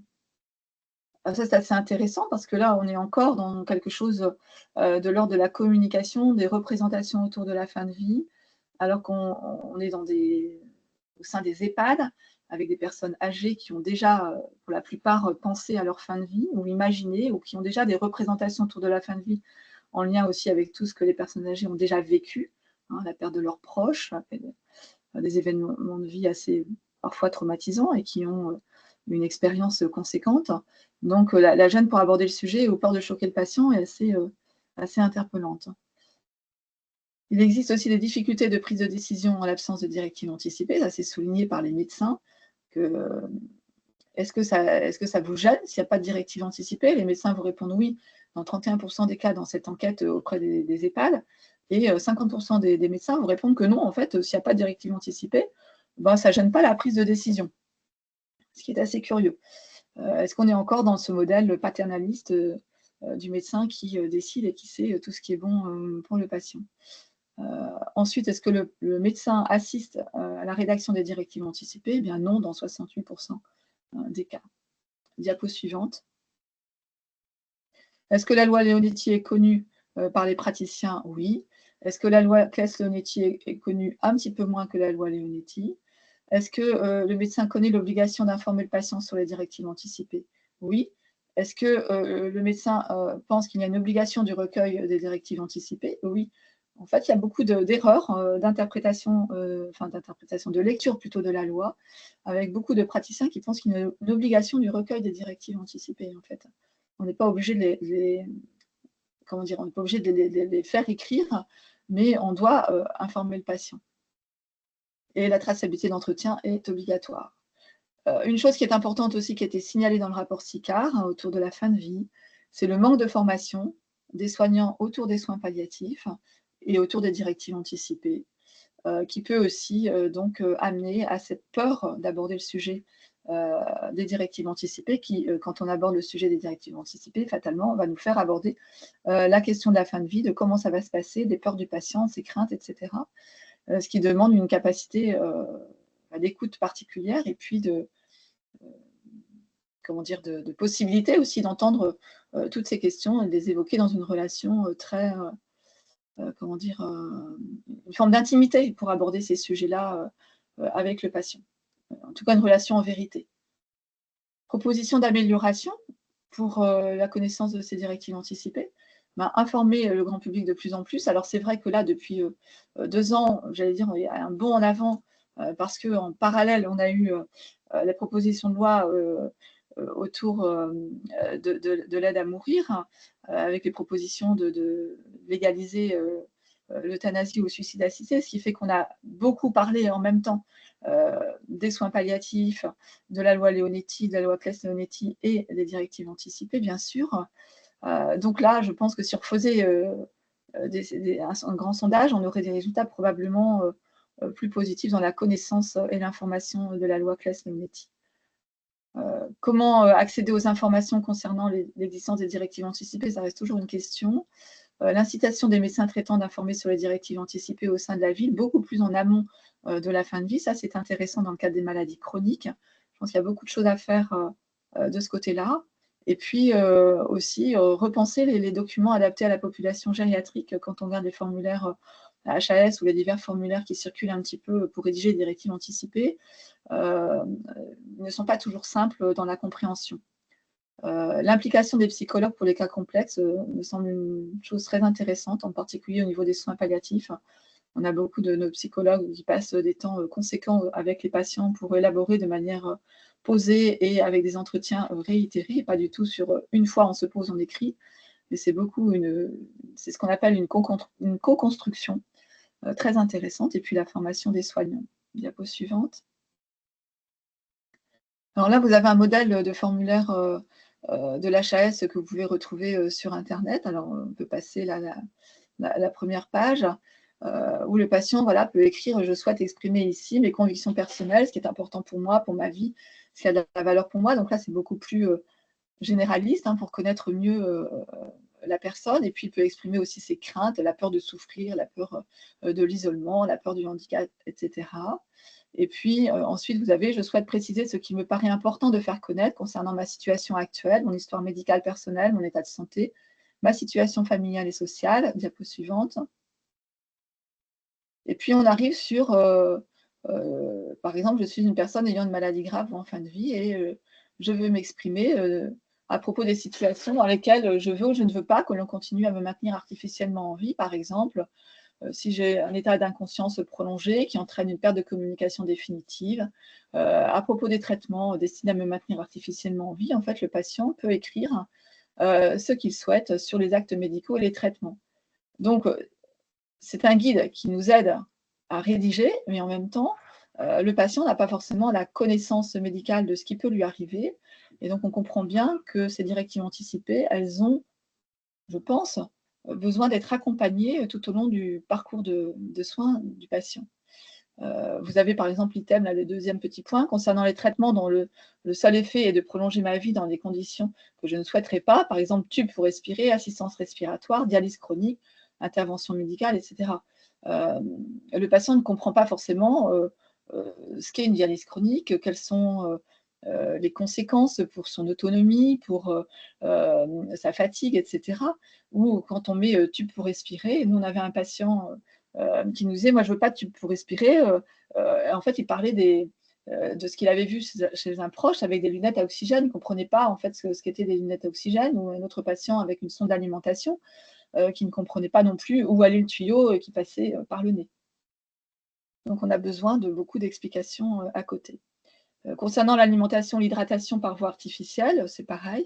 Alors ça, c'est assez intéressant parce que là, on est encore dans quelque chose de l'ordre de la communication, des représentations autour de la fin de vie, alors qu'on est au sein des EHPAD, avec des personnes âgées qui ont déjà, pour la plupart, pensé à leur fin de vie, ou imaginé, ou qui ont déjà des représentations autour de la fin de vie, en lien aussi avec tout ce que les personnes âgées ont déjà vécu, hein, la perte de leurs proches, des événements de vie assez parfois traumatisants et qui ont une expérience conséquente. Donc la gêne pour aborder le sujet ou peur de choquer le patient est assez interpellante. Il existe aussi des difficultés de prise de décision en l'absence de directives anticipées, ça c'est souligné par les médecins. Est-ce que ça vous gêne s'il n'y a pas de directive anticipée? Les médecins vous répondent oui, dans 31% des cas dans cette enquête auprès des EHPAD, et 50% des médecins vous répondent que non, en fait, s'il n'y a pas de directive anticipée, ben, ça ne gêne pas la prise de décision, ce qui est assez curieux. Est-ce qu'on est encore dans ce modèle paternaliste du médecin qui décide et qui sait tout ce qui est bon pour le patient? Ensuite, est-ce que le médecin assiste à la rédaction des directives anticipées? Eh bien non, dans 68% des cas. Diapo suivante. Est-ce que la loi Leonetti est connue par les praticiens? Oui. Est-ce que la loi Claes-Leonetti est connue un petit peu moins que la loi Leonetti? Est-ce que le médecin connaît l'obligation d'informer le patient sur les directives anticipées? Oui. Est-ce que le médecin pense qu'il y a une obligation du recueil des directives anticipées? Oui. En fait, il y a beaucoup d'erreurs d'interprétation, de lecture plutôt de la loi, avec beaucoup de praticiens qui pensent qu'il y a une obligation du recueil des directives anticipées, en fait. On n'est pas obligé de les faire écrire, mais on doit informer le patient. Et la traçabilité d'entretien est obligatoire. Une chose qui est importante aussi, qui a été signalée dans le rapport SICAR autour de la fin de vie, c'est le manque de formation des soignants autour des soins palliatifs et autour des directives anticipées, qui peut aussi donc amener à cette peur d'aborder le sujet des directives anticipées qui, quand on aborde le sujet des directives anticipées, fatalement, va nous faire aborder la question de la fin de vie, de comment ça va se passer, des peurs du patient, ses craintes, etc. Ce qui demande une capacité d'écoute particulière et puis de possibilité aussi d'entendre toutes ces questions et de les évoquer dans une relation très, une forme d'intimité pour aborder ces sujets-là avec le patient. En tout cas, une relation en vérité. Proposition d'amélioration pour la connaissance de ces directives anticipées. informer le grand public de plus en plus. Alors c'est vrai que là, depuis 2 ans, j'allais dire, il y a un bond en avant, parce qu'en parallèle, on a eu la proposition de loi autour de l'aide à mourir, avec les propositions de légaliser l'euthanasie ou le suicide assisté, ce qui fait qu'on a beaucoup parlé en même temps des soins palliatifs, de la loi Leonetti, de la loi Claes-Leonetti et des directives anticipées, bien sûr. Donc là, je pense que si on refaisait un grand sondage, on aurait des résultats probablement plus positifs dans la connaissance et l'information de la loi Claes-Leonetti. Comment accéder aux informations concernant l'existence des directives anticipées? Ça reste toujours une question. L'incitation des médecins traitants d'informer sur les directives anticipées au sein de la ville, beaucoup plus en amont de la fin de vie. Ça, c'est intéressant dans le cadre des maladies chroniques. Je pense qu'il y a beaucoup de choses à faire de ce côté-là. Et puis aussi repenser les documents adaptés à la population gériatrique quand on regarde les formulaires HAS ou les divers formulaires qui circulent un petit peu pour rédiger des directives anticipées. Ne sont pas toujours simples dans la compréhension. L'implication des psychologues pour les cas complexes me semble une chose très intéressante, en particulier au niveau des soins palliatifs. On a beaucoup de nos psychologues qui passent des temps conséquents avec les patients pour élaborer de manière posée et avec des entretiens réitérés, pas du tout sur une fois on se pose, on écrit, mais c'est c'est ce qu'on appelle une co-construction très intéressante. Et puis la formation des soignants. Diapo suivante. Alors là, vous avez un modèle de formulaire de l'HAS que vous pouvez retrouver sur Internet. Alors, on peut passer la première page où le patient peut écrire « Je souhaite exprimer ici mes convictions personnelles, ce qui est important pour moi, pour ma vie, ce qui a de la valeur pour moi ». Donc là, c'est beaucoup plus généraliste pour connaître mieux la personne. Et puis, il peut exprimer aussi ses craintes, la peur de souffrir, la peur de l'isolement, la peur du handicap, etc. Et puis ensuite, vous avez « Je souhaite préciser ce qui me paraît important de faire connaître concernant ma situation actuelle, mon histoire médicale personnelle, mon état de santé, ma situation familiale et sociale ». Diapo suivante. Et puis on arrive sur, par exemple, je suis une personne ayant une maladie grave ou en fin de vie et je veux m'exprimer à propos des situations dans lesquelles je veux ou je ne veux pas que l'on continue à me maintenir artificiellement en vie, par exemple. Si j'ai un état d'inconscience prolongé qui entraîne une perte de communication définitive, à propos des traitements destinés à me maintenir artificiellement en vie, en fait, le patient peut écrire ce qu'il souhaite sur les actes médicaux et les traitements. Donc, c'est un guide qui nous aide à rédiger, mais en même temps, le patient n'a pas forcément la connaissance médicale de ce qui peut lui arriver. Et donc, on comprend bien que ces directives anticipées, elles ont, je pense, besoin d'être accompagnées tout au long du parcours de soins du patient. Vous avez par exemple l'item, le deuxième petit point, concernant les traitements dont le seul effet est de prolonger ma vie dans des conditions que je ne souhaiterais pas, par exemple tube pour respirer, assistance respiratoire, dialyse chronique, intervention médicale, etc. Le patient ne comprend pas forcément ce qu'est une dialyse chronique, quelles sont les conséquences pour son autonomie, pour sa fatigue, etc. Ou quand on met tube pour respirer, nous on avait un patient qui nous disait « moi je ne veux pas de tube pour respirer ». En fait, il parlait de ce qu'il avait vu chez un proche avec des lunettes à oxygène. Il ne comprenait pas en fait ce qu'étaient des lunettes à oxygène, ou un autre patient avec une sonde d'alimentation qui ne comprenait pas non plus où allait le tuyau qui passait par le nez. Donc on a besoin de beaucoup d'explications à côté. Concernant l'alimentation, l'hydratation par voie artificielle, c'est pareil.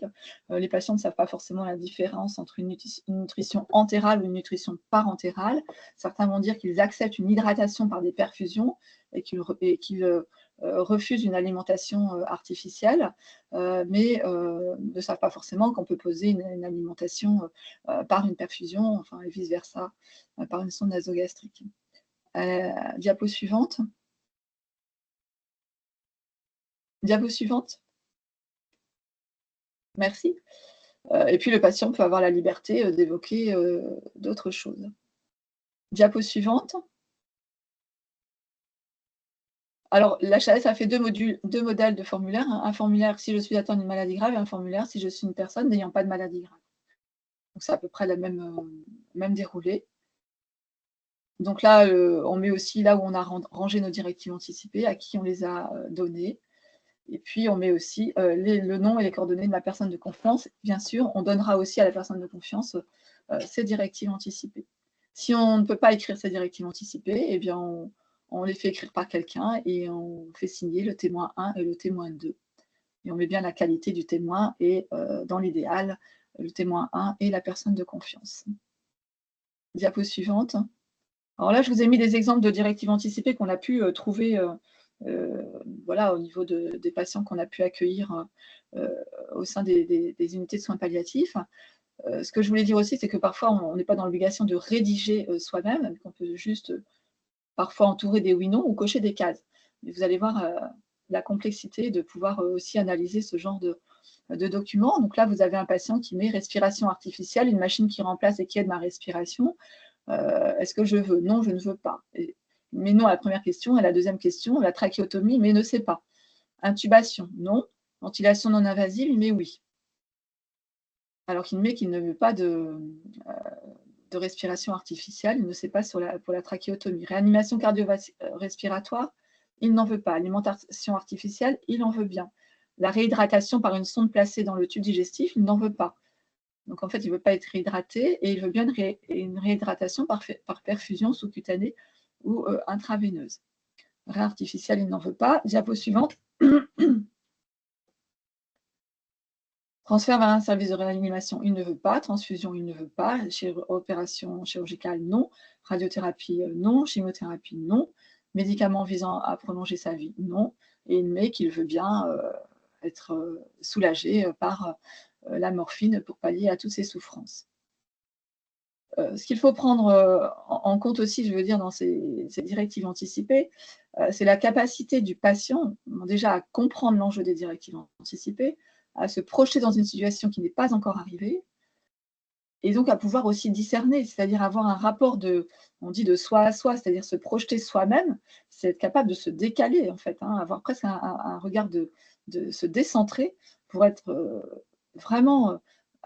Les patients ne savent pas forcément la différence entre une nutrition entérale ou une nutrition parentérale. Certains vont dire qu'ils acceptent une hydratation par des perfusions et qu'ils refusent une alimentation artificielle, mais ne savent pas forcément qu'on peut poser une alimentation par une perfusion, enfin, et vice-versa, par une sonde nasogastrique. Diapo suivante. Diapo suivante. Merci. Et puis le patient peut avoir la liberté d'évoquer d'autres choses. Diapo suivante. Alors, l'HAS a fait deux modèles de formulaire. Un formulaire si je suis atteint d'une maladie grave et un formulaire si je suis une personne n'ayant pas de maladie grave. Donc, c'est à peu près le même déroulé. Donc là, on met aussi là où on a rangé nos directives anticipées, à qui on les a données. Et puis, on met aussi le nom et les coordonnées de la personne de confiance. Bien sûr, on donnera aussi à la personne de confiance ces directives anticipées. Si on ne peut pas écrire ces directives anticipées, eh bien, on les fait écrire par quelqu'un et on fait signer le témoin 1 et le témoin 2. Et on met bien la qualité du témoin et, dans l'idéal, le témoin 1 et la personne de confiance. Diapo suivante. Alors là, je vous ai mis des exemples de directives anticipées qu'on a pu trouver voilà, au niveau des patients qu'on a pu accueillir au sein des unités de soins palliatifs. Ce que je voulais dire aussi, c'est que parfois, on n'est pas dans l'obligation de rédiger soi-même, qu'on peut juste parfois entourer des oui-non ou cocher des cases. Mais vous allez voir la complexité de pouvoir aussi analyser ce genre de documents. Donc là, vous avez un patient qui met respiration artificielle, une machine qui remplace et qui aide ma respiration. Est-ce que je veux? Non, je ne veux pas. Mais non à la première question. Et la deuxième question, la trachéotomie, mais ne sait pas. Intubation, non. Ventilation non invasive, mais oui. Alors qu'il met qu'il ne veut pas de respiration artificielle, il ne sait pas pour la trachéotomie. Réanimation cardio-respiratoire, il n'en veut pas. Alimentation artificielle, il en veut bien. La réhydratation par une sonde placée dans le tube digestif, il n'en veut pas. Donc en fait, il ne veut pas être réhydraté et il veut bien une réhydratation par perfusion sous-cutanée ou intraveineuse. Ré artificielle, il n'en veut pas. Diapo suivante. Transfert vers un service de réanimation, il ne veut pas. Transfusion, il ne veut pas. Opération chirurgicale, non. Radiothérapie, non. Chimiothérapie, non. Médicaments visant à prolonger sa vie, non. Et il met qu'il veut bien être soulagé par la morphine pour pallier à toutes ses souffrances. Ce qu'il faut prendre en compte aussi, je veux dire, dans ces directives anticipées, c'est la capacité du patient, déjà à comprendre l'enjeu des directives anticipées, à se projeter dans une situation qui n'est pas encore arrivée, et donc à pouvoir aussi discerner, c'est-à-dire avoir un rapport on dit de soi à soi, c'est-à-dire se projeter soi-même, c'est être capable de se décaler, en fait, hein, avoir presque un regard de se décentrer pour être vraiment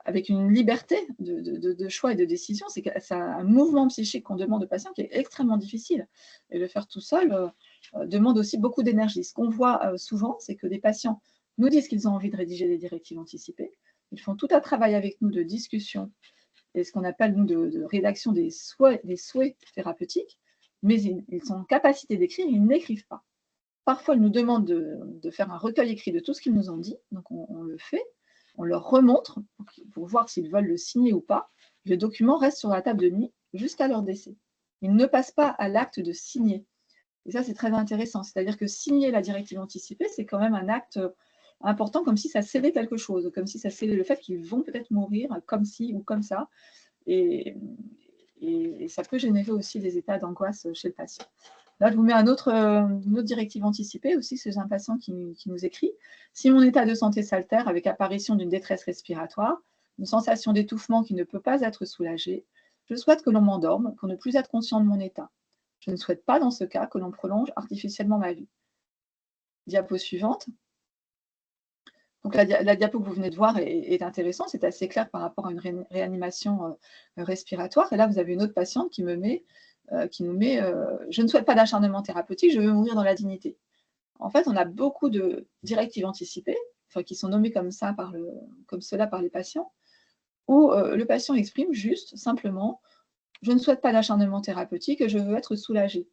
avec une liberté de choix et de décision. C'est un mouvement psychique qu'on demande aux patients qui est extrêmement difficile. Et le faire tout seul demande aussi beaucoup d'énergie. Ce qu'on voit souvent, c'est que les patients nous disent qu'ils ont envie de rédiger des directives anticipées. Ils font tout un travail avec nous de discussion et ce qu'on appelle, nous, de rédaction des souhaits thérapeutiques, mais ils sont en capacité d'écrire, ils n'écrivent pas. Parfois, ils nous demandent de faire un recueil écrit de tout ce qu'ils nous ont dit, donc on le fait, on leur remontre pour voir s'ils veulent le signer ou pas. Le document reste sur la table de nuit jusqu'à leur décès. Ils ne passent pas à l'acte de signer. Et ça, c'est très intéressant. C'est-à-dire que signer la directive anticipée, c'est quand même un acte important, comme si ça scellait quelque chose, comme si ça scellait le fait qu'ils vont peut-être mourir comme ci ou comme ça. Et ça peut générer aussi des états d'angoisse chez le patient. Là, je vous mets une autre directive anticipée aussi, c'est un patient qui nous écrit. Si mon état de santé s'altère avec apparition d'une détresse respiratoire, une sensation d'étouffement qui ne peut pas être soulagée, je souhaite que l'on m'endorme pour ne plus être conscient de mon état. Je ne souhaite pas dans ce cas que l'on prolonge artificiellement ma vie. Diapo suivante. Donc la diapo que vous venez de voir est intéressante, c'est assez clair par rapport à une réanimation respiratoire. Et là, vous avez une autre patiente qui nous met je ne souhaite pas d'acharnement thérapeutique, je veux mourir dans la dignité. En fait, on a beaucoup de directives anticipées, qui sont nommées comme cela par les patients, où le patient exprime juste, simplement, je ne souhaite pas d'acharnement thérapeutique, je veux être soulagé.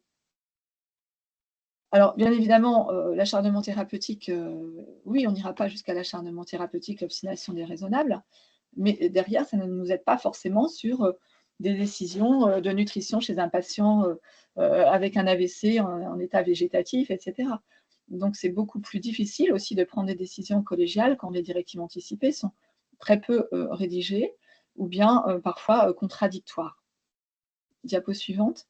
Alors, bien évidemment, l'acharnement thérapeutique, oui, on n'ira pas jusqu'à l'acharnement thérapeutique, l'obstination déraisonnable, mais derrière, ça ne nous aide pas forcément sur des décisions de nutrition chez un patient avec un AVC en état végétatif, etc. Donc, c'est beaucoup plus difficile aussi de prendre des décisions collégiales quand les directives anticipées sont très peu rédigées ou bien parfois contradictoires. Diapo suivante.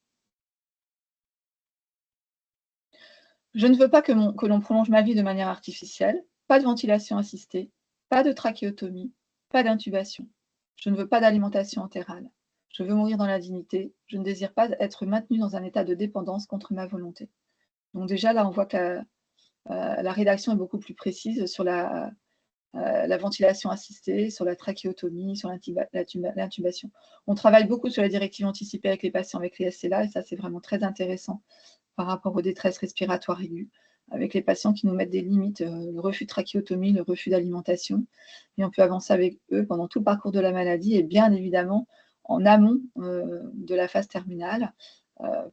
Je ne veux pas que l'on prolonge ma vie de manière artificielle, pas de ventilation assistée, pas de trachéotomie, pas d'intubation. Je ne veux pas d'alimentation entérale. Je veux mourir dans la dignité. Je ne désire pas être maintenue dans un état de dépendance contre ma volonté. Donc déjà, là, on voit que la rédaction est beaucoup plus précise sur la ventilation assistée, sur la trachéotomie, sur l'intubation. On travaille beaucoup sur les directives anticipées avec les patients avec les SLA, et ça, c'est vraiment très intéressant par rapport aux détresses respiratoires aiguës, avec les patients qui nous mettent des limites, le refus de trachéotomie, le refus d'alimentation. Et on peut avancer avec eux pendant tout le parcours de la maladie et bien évidemment en amont de la phase terminale,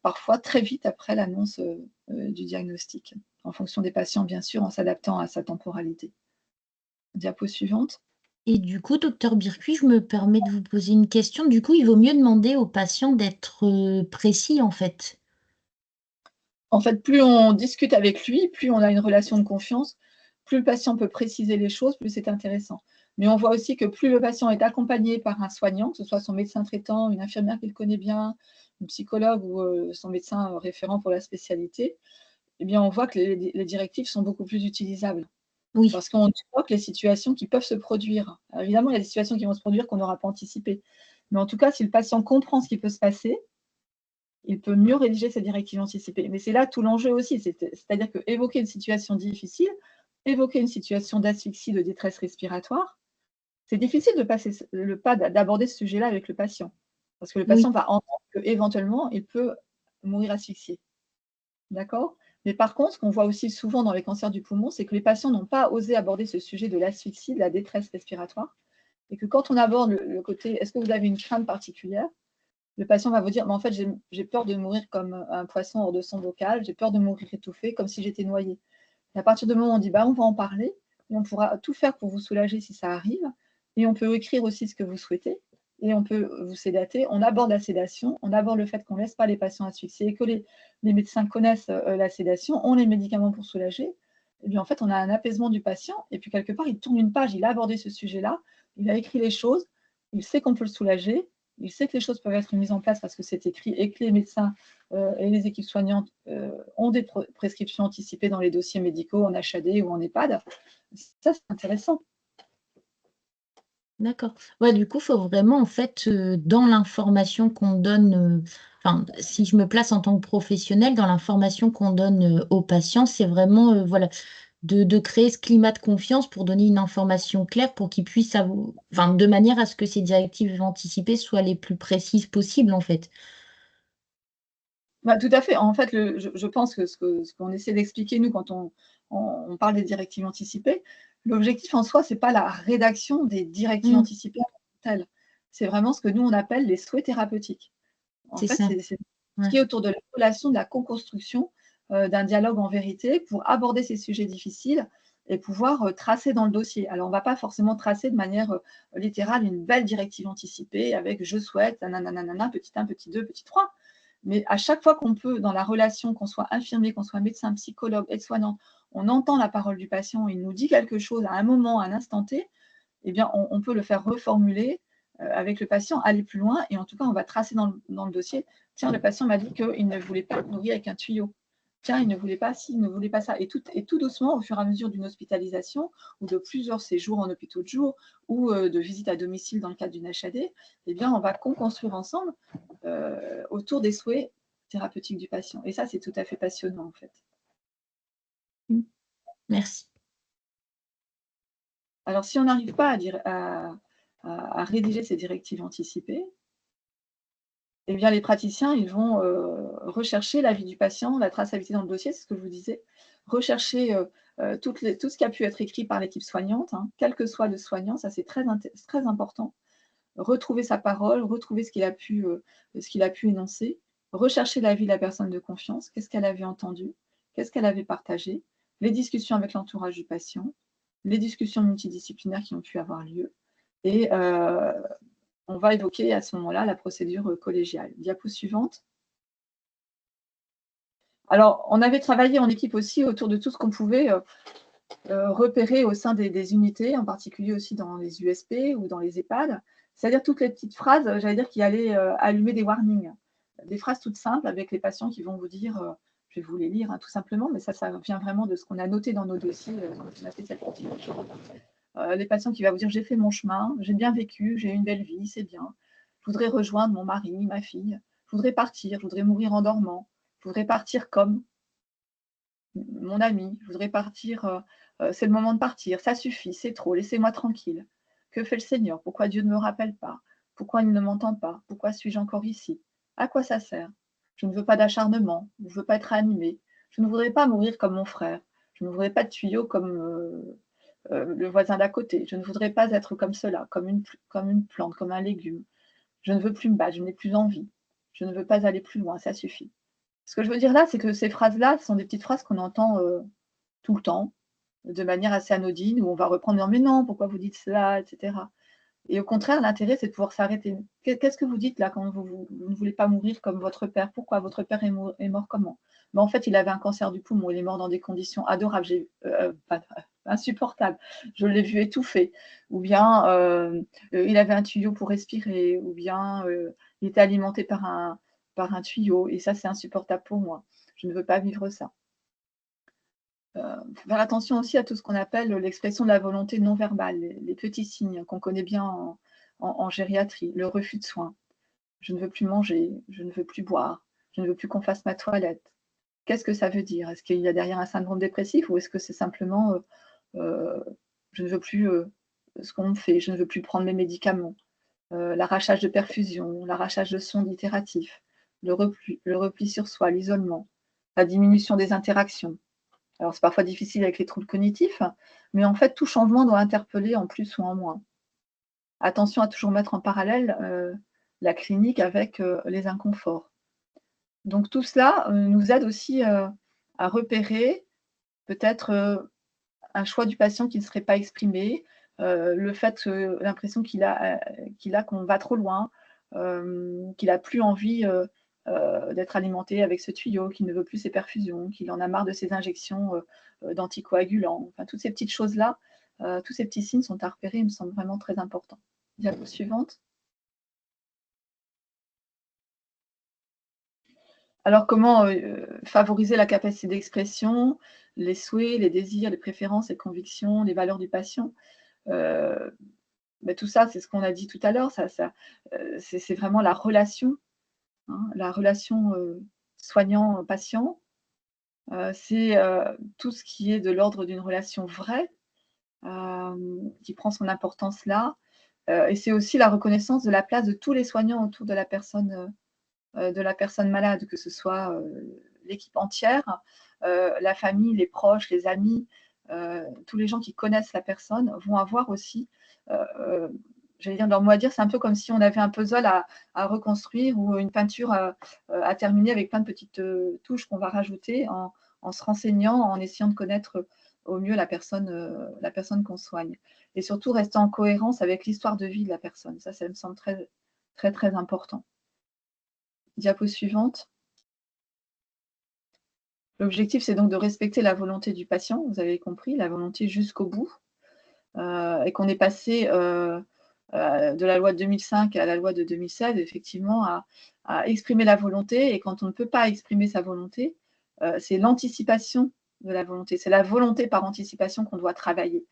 parfois très vite après l'annonce du diagnostic, en fonction des patients, bien sûr, en s'adaptant à sa temporalité. Diapo suivante. Et du coup, docteur Bircuit, je me permets de vous poser une question. Du coup, il vaut mieux demander aux patients d'être précis, en fait. En fait, plus on discute avec lui, plus on a une relation de confiance, plus le patient peut préciser les choses, plus c'est intéressant. Mais on voit aussi que plus le patient est accompagné par un soignant, que ce soit son médecin traitant, une infirmière qu'il connaît bien, un psychologue ou son médecin référent pour la spécialité, eh bien, on voit que les directives sont beaucoup plus utilisables. Oui, Parce qu'on évoque les situations qui peuvent se produire. Alors évidemment, il y a des situations qui vont se produire qu'on n'aura pas anticipées. Mais en tout cas, si le patient comprend ce qui peut se passer, il peut mieux rédiger ses directives anticipées. Mais c'est là tout l'enjeu aussi, c'est-à-dire qu'évoquer une situation difficile, évoquer une situation d'asphyxie, de détresse respiratoire, c'est difficile de passer le pas d'aborder ce sujet-là avec le patient. Parce que le patient oui, va entendre qu'éventuellement, il peut mourir asphyxié. D'accord? Mais par contre, ce qu'on voit aussi souvent dans les cancers du poumon, c'est que les patients n'ont pas osé aborder ce sujet de l'asphyxie, de la détresse respiratoire. Et que quand on aborde le côté « est-ce que vous avez une crainte particulière ?» le patient va vous dire « en fait, j'ai peur de mourir comme un poisson hors de son bocal, j'ai peur de mourir étouffé, comme si j'étais noyé. » Et à partir du moment où on dit « on va en parler, et on pourra tout faire pour vous soulager si ça arrive, et on peut écrire aussi ce que vous souhaitez, et on peut vous sédater. » On aborde la sédation, on aborde le fait qu'on ne laisse pas les patients asphyxiés, et que les médecins connaissent la sédation, ont les médicaments pour soulager. Et bien en fait, on a un apaisement du patient, et puis quelque part, il tourne une page, il a abordé ce sujet-là, il a écrit les choses, il sait qu'on peut le soulager, il sait que les choses peuvent être mises en place parce que c'est écrit et que les médecins et les équipes soignantes ont des prescriptions anticipées dans les dossiers médicaux en HAD ou en EHPAD. Ça, c'est intéressant. d'accord. Ouais, du coup, il faut vraiment, en fait, dans l'information qu'on donne, enfin, si je me place en tant que professionnel, dans l'information qu'on donne aux patients, c'est vraiment, voilà, de créer ce climat de confiance pour donner une information claire pour qu'ils puissent enfin, de manière à ce que ces directives anticipées soient les plus précises possibles, en fait. Bah, tout à fait. En fait, je pense que ce qu'on essaie d'expliquer, nous, quand on parle des directives anticipées, l'objectif en soi, ce n'est pas la rédaction des directives Mmh, anticipées en tant que telles. C'est vraiment ce que nous, on appelle les souhaits thérapeutiques. En c'est fait, ça. c'est ce Ouais. qui est autour de la relation, de la co-construction d'un dialogue en vérité pour aborder ces sujets difficiles et pouvoir tracer dans le dossier. Alors, on ne va pas forcément tracer de manière littérale une belle directive anticipée avec « je souhaite, nanana, petit 1, petit 2, petit 3 ». Mais à chaque fois qu'on peut, dans la relation, qu'on soit infirmier, qu'on soit médecin, psychologue, aide-soignant, on entend la parole du patient, il nous dit quelque chose à un moment, à un instant T, eh bien, on peut le faire reformuler avec le patient, aller plus loin, et en tout cas, on va tracer dans le dossier. Tiens, le patient m'a dit qu'il ne voulait pas nourrir avec un tuyau. Tiens, il ne voulait pas ci, il ne voulait pas ça. Et tout doucement, au fur et à mesure d'une hospitalisation ou de plusieurs séjours en hôpitaux de jour ou de visites à domicile dans le cadre d'une HAD, eh bien, on va construire ensemble autour des souhaits thérapeutiques du patient. Et ça, c'est tout à fait passionnant, en fait. Mmh. Merci. Alors, si on n'arrive pas à rédiger ces directives anticipées, eh bien, les praticiens, ils vont rechercher l'avis du patient, la traçabilité dans le dossier, c'est ce que je vous disais, rechercher tout ce qui a pu être écrit par l'équipe soignante, hein, quel que soit le soignant, ça c'est très important. Retrouver sa parole, retrouver ce qu'il a pu énoncer, rechercher l'avis de la personne de confiance, qu'est-ce qu'elle avait entendu, qu'est-ce qu'elle avait partagé, les discussions avec l'entourage du patient, les discussions multidisciplinaires qui ont pu avoir lieu, et on va évoquer à ce moment-là la procédure collégiale. Diapo suivante. Alors, on avait travaillé en équipe aussi autour de tout ce qu'on pouvait repérer au sein des unités, en particulier aussi dans les USP ou dans les EHPAD, c'est-à-dire toutes les petites phrases, j'allais dire, qui allaient allumer des warnings. Des phrases toutes simples avec les patients qui vont vous dire, je vais vous les lire hein, tout simplement, mais ça vient vraiment de ce qu'on a noté dans nos dossiers quand on a fait cette petite les patients qui vont vous dire, j'ai fait mon chemin, j'ai bien vécu, j'ai eu une belle vie, c'est bien. Je voudrais rejoindre mon mari, ma fille. Je voudrais partir, je voudrais mourir en dormant. Je voudrais partir comme mon ami. Je voudrais partir, c'est le moment de partir. Ça suffit, c'est trop, laissez-moi tranquille. Que fait le Seigneur? Pourquoi Dieu ne me rappelle pas? Pourquoi il ne m'entend pas? Pourquoi suis-je encore ici? À quoi ça sert? Je ne veux pas d'acharnement, je ne veux pas être animée. Je ne voudrais pas mourir comme mon frère. Je ne voudrais pas de tuyau comme le voisin d'à côté. Je ne voudrais pas être comme cela, comme une plante, comme un légume. Je ne veux plus me battre, je n'ai plus envie. Je ne veux pas aller plus loin, ça suffit. Ce que je veux dire là, c'est que ces phrases-là sont des petites phrases qu'on entend tout le temps, de manière assez anodine, où on va reprendre « mais non, pourquoi vous dites cela ?» etc. Et au contraire, l'intérêt, c'est de pouvoir s'arrêter. Qu'est-ce que vous dites là quand vous ne voulez pas mourir comme votre père? Pourquoi? Votre père est mort comment? En fait, il avait un cancer du poumon, il est mort dans des conditions adorables, insupportables. Je l'ai vu étouffer. Ou bien il avait un tuyau pour respirer, ou bien il était alimenté par un tuyau, et ça, c'est insupportable pour moi. Je ne veux pas vivre ça. Faire attention aussi à tout ce qu'on appelle l'expression de la volonté non verbale, les petits signes qu'on connaît bien en gériatrie, le refus de soins. Je ne veux plus manger, je ne veux plus boire, je ne veux plus qu'on fasse ma toilette. Qu'est-ce que ça veut dire? Est-ce qu'il y a derrière un syndrome dépressif, ou est-ce que c'est simplement je ne veux plus ce qu'on me fait, je ne veux plus prendre mes médicaments, l'arrachage de perfusion, l'arrachage de sondes ittératifs, le repli sur soi, l'isolement, la diminution des interactions. Alors, c'est parfois difficile avec les troubles cognitifs, mais en fait, tout changement doit interpeller en plus ou en moins. Attention à toujours mettre en parallèle la clinique avec les inconforts. Donc, tout cela nous aide aussi à repérer peut-être un choix du patient qui ne serait pas exprimé, le fait, l'impression qu'il a qu'on va trop loin, qu'il n'a plus envie d'être alimenté avec ce tuyau, qu'il ne veut plus ses perfusions, qu'il en a marre de ses injections d'anticoagulants. Enfin, toutes ces petites choses-là, tous ces petits signes sont à repérer, ils me semblent vraiment très importants. Diapo suivante. Alors, comment favoriser la capacité d'expression, les souhaits, les désirs, les préférences, les convictions, les valeurs du patient? Tout ça, c'est ce qu'on a dit tout à l'heure, c'est vraiment la relation, hein, la relation soignant-patient. C'est tout ce qui est de l'ordre d'une relation vraie, qui prend son importance là. Et c'est aussi la reconnaissance de la place de tous les soignants autour de la personne malade, que ce soit l'équipe entière, la famille, les proches, les amis, tous les gens qui connaissent la personne vont avoir aussi, j'allais dire, leur mot à dire. C'est un peu comme si on avait un puzzle à reconstruire, ou une peinture à terminer, avec plein de petites touches qu'on va rajouter en se renseignant, en essayant de connaître au mieux la personne qu'on soigne. Et surtout, rester en cohérence avec l'histoire de vie de la personne. Ça me semble très, très, très important. Diapo suivante. L'objectif, c'est donc de respecter la volonté du patient, vous avez compris, la volonté jusqu'au bout, et qu'on est passé de la loi de 2005 à la loi de 2016, effectivement, à exprimer la volonté. Et quand on ne peut pas exprimer sa volonté, c'est l'anticipation de la volonté. C'est la volonté par anticipation qu'on doit travailler.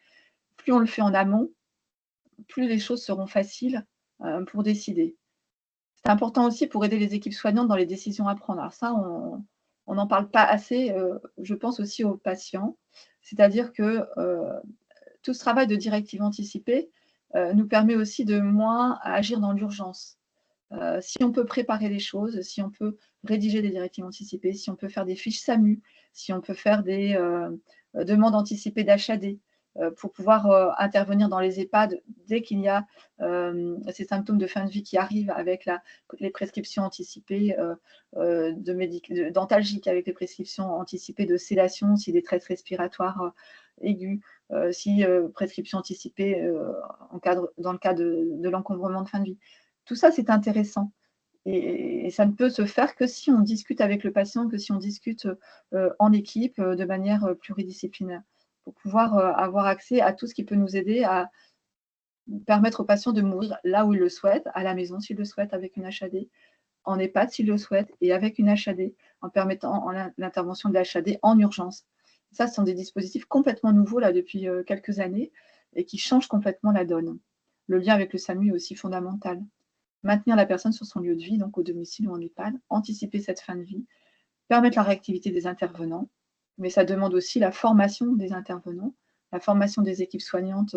Plus on le fait en amont, plus les choses seront faciles pour décider. C'est important aussi pour aider les équipes soignantes dans les décisions à prendre. Alors ça, on n'en parle pas assez, je pense aussi aux patients. C'est-à-dire que tout ce travail de directive anticipée nous permet aussi de moins agir dans l'urgence. Si on peut préparer les choses, si on peut rédiger des directives anticipées, si on peut faire des fiches SAMU, si on peut faire des demandes anticipées d'HAD, pour pouvoir intervenir dans les EHPAD dès qu'il y a ces symptômes de fin de vie qui arrivent, avec les prescriptions anticipées d'antalgiques, avec les prescriptions anticipées de sédation, si détresse respiratoire aiguë, si prescription anticipée dans le cas de l'encombrement de fin de vie. Tout ça, c'est intéressant. Et ça ne peut se faire que si on discute avec le patient, que si on discute en équipe, de manière pluridisciplinaire, pour pouvoir avoir accès à tout ce qui peut nous aider à permettre au patient de mourir là où il le souhaite, à la maison s'il le souhaite, avec une HAD, en EHPAD s'il le souhaite, et avec une HAD, en permettant l'intervention de l'HAD en urgence. Ça, ce sont des dispositifs complètement nouveaux là depuis quelques années, et qui changent complètement la donne. Le lien avec le SAMU est aussi fondamental. Maintenir la personne sur son lieu de vie, donc au domicile ou en EHPAD, anticiper cette fin de vie, permettre la réactivité des intervenants, mais ça demande aussi la formation des intervenants, la formation des équipes soignantes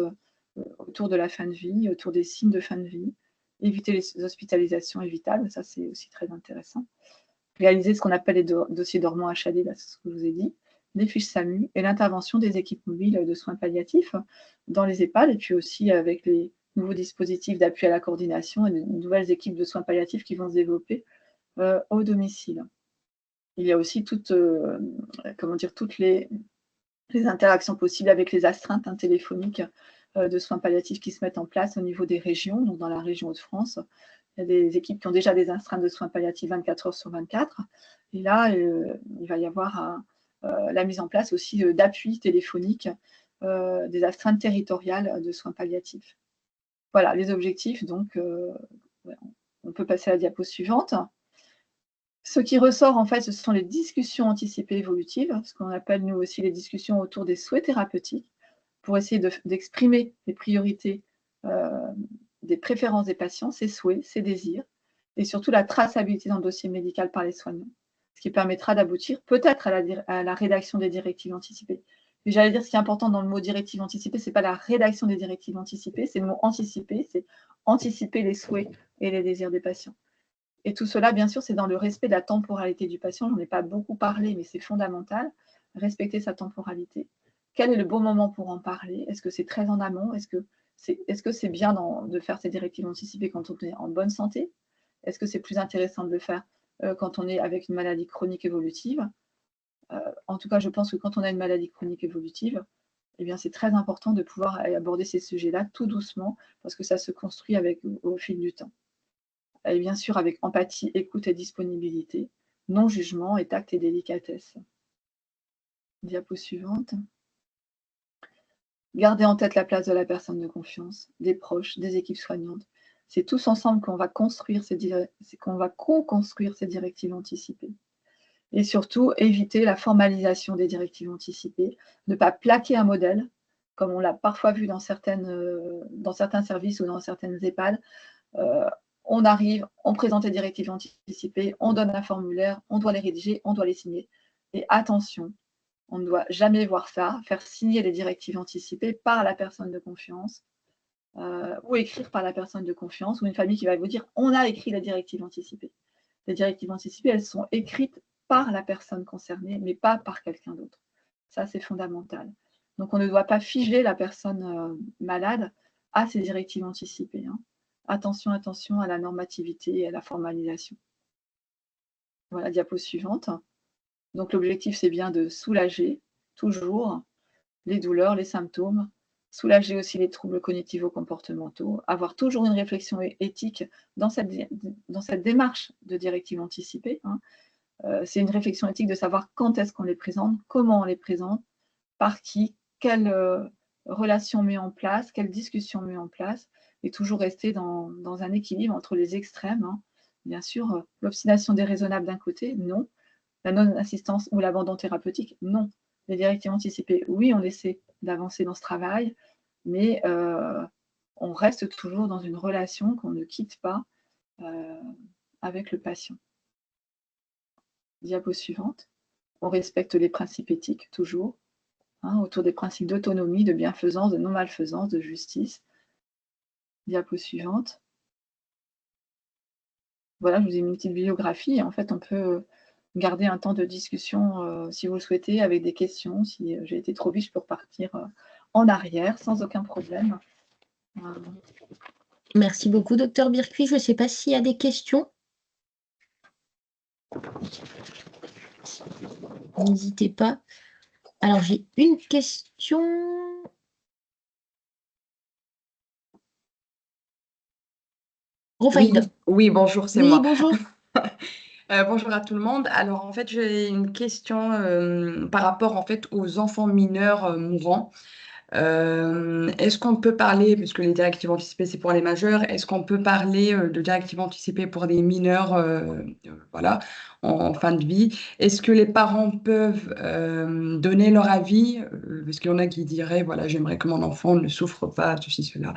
autour de la fin de vie, autour des signes de fin de vie, éviter les hospitalisations évitables, ça c'est aussi très intéressant. Réaliser ce qu'on appelle les dossiers dormants HAD, là, c'est ce que je vous ai dit, les fiches SAMU et l'intervention des équipes mobiles de soins palliatifs dans les EHPAD, et puis aussi avec les nouveaux dispositifs d'appui à la coordination et de nouvelles équipes de soins palliatifs qui vont se développer au domicile. Il y a aussi toutes les interactions possibles avec les astreintes téléphoniques de soins palliatifs qui se mettent en place au niveau des régions. Donc dans la région Hauts-de-France, il y a des équipes qui ont déjà des astreintes de soins palliatifs 24 heures sur 24. Et là, il va y avoir la mise en place aussi d'appui téléphonique des astreintes territoriales de soins palliatifs. Voilà, les objectifs. Donc, on peut passer à la diapo suivante. Ce qui ressort, en fait, ce sont les discussions anticipées évolutives, ce qu'on appelle, nous aussi, les discussions autour des souhaits thérapeutiques, pour essayer d'exprimer les priorités, des préférences des patients, ses souhaits, ses désirs, et surtout la traçabilité dans le dossier médical par les soignants, ce qui permettra d'aboutir peut-être à la rédaction des directives anticipées. Et j'allais dire, ce qui est important dans le mot directive anticipée, ce n'est pas la rédaction des directives anticipées, c'est le mot anticiper, c'est anticiper les souhaits et les désirs des patients. Et tout cela, bien sûr, c'est dans le respect de la temporalité du patient. Je n'en ai pas beaucoup parlé, mais c'est fondamental, respecter sa temporalité. Quel est le bon moment pour en parler? Est-ce que c'est très en amont? Est-ce que c'est bien de faire ces directives anticipées quand on est en bonne santé? Est-ce que c'est plus intéressant de le faire quand on est avec une maladie chronique évolutive? En tout cas, je pense que quand on a une maladie chronique évolutive, eh bien, c'est très important de pouvoir aborder ces sujets-là tout doucement, parce que ça se construit au fil du temps. Et bien sûr avec empathie, écoute et disponibilité, non-jugement et tact et délicatesse. Diapo suivante. Gardez en tête la place de la personne de confiance, des proches, des équipes soignantes. C'est tous ensemble qu'on va co-construire ces directives anticipées. Et surtout, éviter la formalisation des directives anticipées, ne pas plaquer un modèle, comme on l'a parfois vu dans certains services ou dans certaines EHPAD. On arrive, on présente les directives anticipées, on donne un formulaire, on doit les rédiger, on doit les signer. Et attention, on ne doit jamais voir ça, faire signer les directives anticipées par la personne de confiance, ou écrire par la personne de confiance, ou une famille qui va vous dire « on a écrit les directives anticipées ». Les directives anticipées, elles sont écrites par la personne concernée, mais pas par quelqu'un d'autre. Ça, c'est fondamental. Donc, on ne doit pas figer la personne malade à ces directives anticipées. Attention, attention à la normativité et à la formalisation. Voilà, diapo suivante. Donc, l'objectif, c'est bien de soulager toujours les douleurs, les symptômes, soulager aussi les troubles cognitivo-comportementaux, avoir toujours une réflexion éthique dans cette démarche de directive anticipée. C'est une réflexion éthique de savoir quand est-ce qu'on les présente, comment on les présente, par qui, quelle relation on met en place, quelle discussion on met en place, et toujours rester dans un équilibre entre les extrêmes. Bien sûr, l'obstination déraisonnable d'un côté, non. La non-assistance ou l'abandon thérapeutique, non. Les directives anticipées, oui, on essaie d'avancer dans ce travail, mais on reste toujours dans une relation qu'on ne quitte pas avec le patient. Diapo suivante. On respecte les principes éthiques, toujours, autour des principes d'autonomie, de bienfaisance, de non-malfaisance, de justice. Diapo suivante. Voilà, je vous ai mis une petite biographie. Et en fait, on peut garder un temps de discussion si vous le souhaitez, avec des questions. Si j'ai été trop vite, je peux repartir en arrière sans aucun problème. Merci beaucoup, Dr Bircuit. Je ne sais pas s'il y a des questions. N'hésitez pas. Alors, j'ai une question. Rofaïda. Oui, bonjour, c'est Oui, moi. bonjour. Bonjour à tout le monde. Alors, en fait, j'ai une question par rapport en fait aux enfants mineurs mourants. Est-ce qu'on peut parler, puisque les directives anticipées, c'est pour les majeurs, est-ce qu'on peut parler de directives anticipées pour des mineurs voilà, en fin de vie? Est-ce que les parents peuvent donner leur avis? Parce qu'il y en a qui diraient, voilà, j'aimerais que mon enfant ne souffre pas, ceci, cela.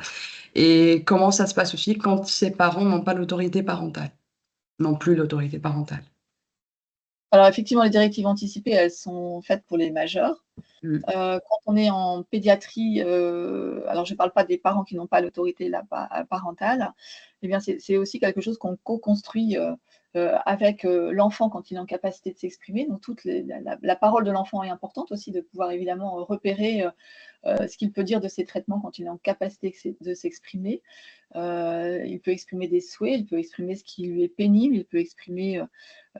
Et comment ça se passe aussi quand ces parents n'ont pas l'autorité parentale, non plus l'autorité parentale? Alors, effectivement, les directives anticipées, elles sont faites pour les majeurs. Quand on est en pédiatrie, alors je ne parle pas des parents qui n'ont pas l'autorité parentale, eh bien c'est aussi quelque chose qu'on co-construit avec l'enfant quand il est en capacité de s'exprimer. Donc la parole de l'enfant est importante aussi, de pouvoir évidemment repérer ce qu'il peut dire de ses traitements quand il est en capacité de s'exprimer. Il peut exprimer des souhaits, il peut exprimer ce qui lui est pénible, il peut exprimer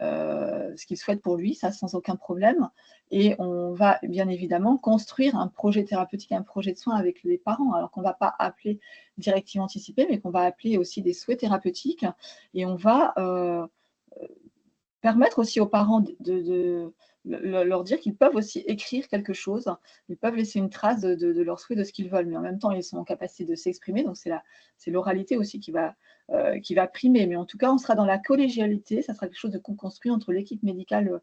ce qu'il souhaite pour lui, ça sans aucun problème. Et on va bien évidemment construire un projet thérapeutique, un projet de soins avec les parents, alors qu'on ne va pas appeler directive anticipée, mais qu'on va appeler aussi des souhaits thérapeutiques. Et on va permettre aussi aux parents de leur dire qu'ils peuvent aussi écrire quelque chose, ils peuvent laisser une trace de leur souhait, de ce qu'ils veulent, mais en même temps, ils sont en capacité de s'exprimer, donc c'est l'oralité aussi qui va primer. Mais en tout cas, on sera dans la collégialité, ça sera quelque chose de construit entre l'équipe médicale,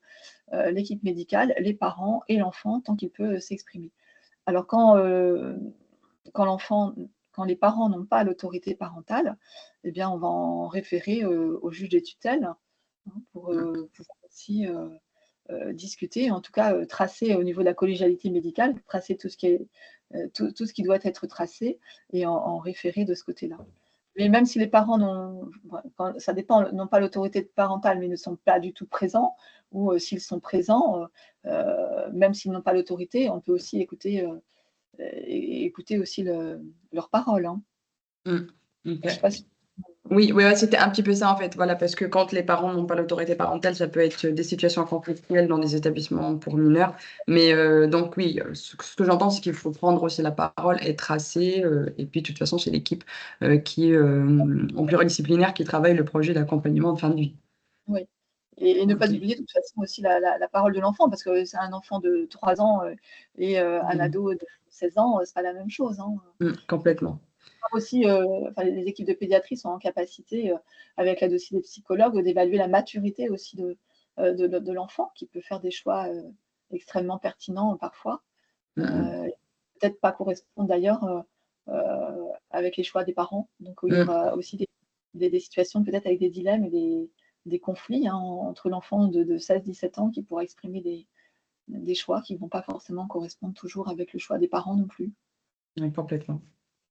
les parents et l'enfant, tant qu'il peut s'exprimer. Alors quand les parents n'ont pas l'autorité parentale, eh bien, on va en référer au juge des tutelles, hein, pour pouvoir aussi discuter, en tout cas tracer au niveau de la collégialité médicale, tracer tout ce qui doit être tracé et en référer de ce côté-là. Mais même si les parents ça dépend, n'ont pas l'autorité parentale, mais ne sont pas du tout présents, ou s'ils sont présents, même s'ils n'ont pas l'autorité, on peut aussi écouter aussi leurs paroles. Hein. Ok. Je sais pas si... Oui, ouais, c'était un petit peu ça en fait, voilà, parce que quand les parents n'ont pas l'autorité parentale, ça peut être des situations conflictuelles dans des établissements pour mineurs. Mais donc oui, ce que j'entends, c'est qu'il faut prendre aussi la parole et tracer. Et puis de toute façon, c'est l'équipe qui, en pluridisciplinaire, qui travaille le projet d'accompagnement de fin de vie. Oui. Et ne pas oublier de toute façon aussi la parole de l'enfant, parce que c'est un enfant de 3 ans et un ado de 16 ans, c'est pas la même chose. Hein. Complètement. Aussi, les équipes de pédiatrie sont en capacité, avec l'aide aussi des psychologues, d'évaluer la maturité aussi de l'enfant, qui peut faire des choix extrêmement pertinents parfois. Peut-être pas correspondre d'ailleurs avec les choix des parents. Donc il y aura aussi des situations peut-être avec des dilemmes et des conflits, hein, entre l'enfant de 16-17 ans qui pourra exprimer des choix qui ne vont pas forcément correspondre toujours avec le choix des parents non plus. Oui, complètement.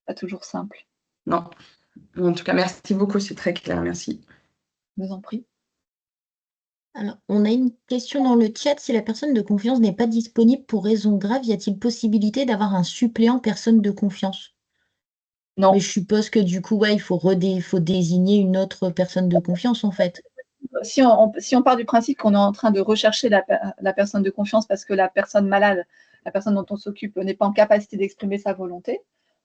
Pas toujours simple. Non. En tout cas, merci beaucoup, c'est très clair, merci. Je vous en prie. Alors, on a une question dans le chat. Si la personne de confiance n'est pas disponible pour raison grave, y a-t-il possibilité d'avoir un suppléant personne de confiance? Non. Mais je suppose que du coup, ouais, il faut désigner une autre personne de confiance, en fait. Si on part du principe qu'on est en train de rechercher la personne de confiance parce que la personne malade, la personne dont on s'occupe, n'est pas en capacité d'exprimer sa volonté,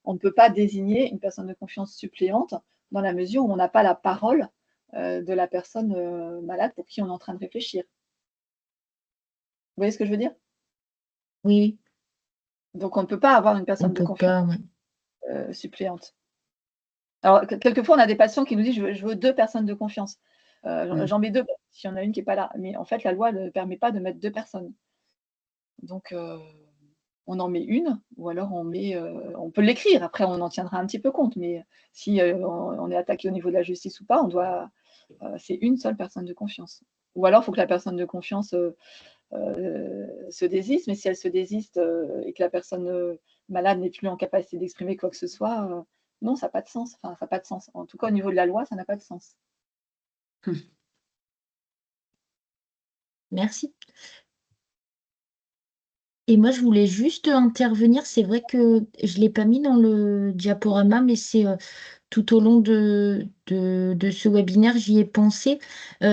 on ne peut pas désigner une personne de confiance suppléante dans la mesure où on n'a pas la parole de la personne malade pour qui on est en train de réfléchir. Vous voyez ce que je veux dire? Oui, Donc, on ne peut pas avoir une on personne de peut confiance pas, ouais. suppléante. Alors, quelquefois, on a des patients qui nous disent je veux 2 personnes de confiance. J'en mets 2 s'il y en a une qui n'est pas là. Mais en fait, la loi ne permet pas de mettre 2 personnes. Donc, on en met une, ou alors on peut l'écrire. Après, on en tiendra un petit peu compte. Mais si on est attaqué au niveau de la justice ou pas, c'est une seule personne de confiance. Ou alors, il faut que la personne de confiance se désiste. Mais si elle se désiste et que la personne malade n'est plus en capacité d'exprimer quoi que ce soit, non, ça n'a pas de sens. Enfin, ça n'a pas de sens. En tout cas, au niveau de la loi, ça n'a pas de sens. Merci. Et moi, je voulais juste intervenir. C'est vrai que je ne l'ai pas mis dans le diaporama, mais c'est tout au long de ce webinaire, j'y ai pensé.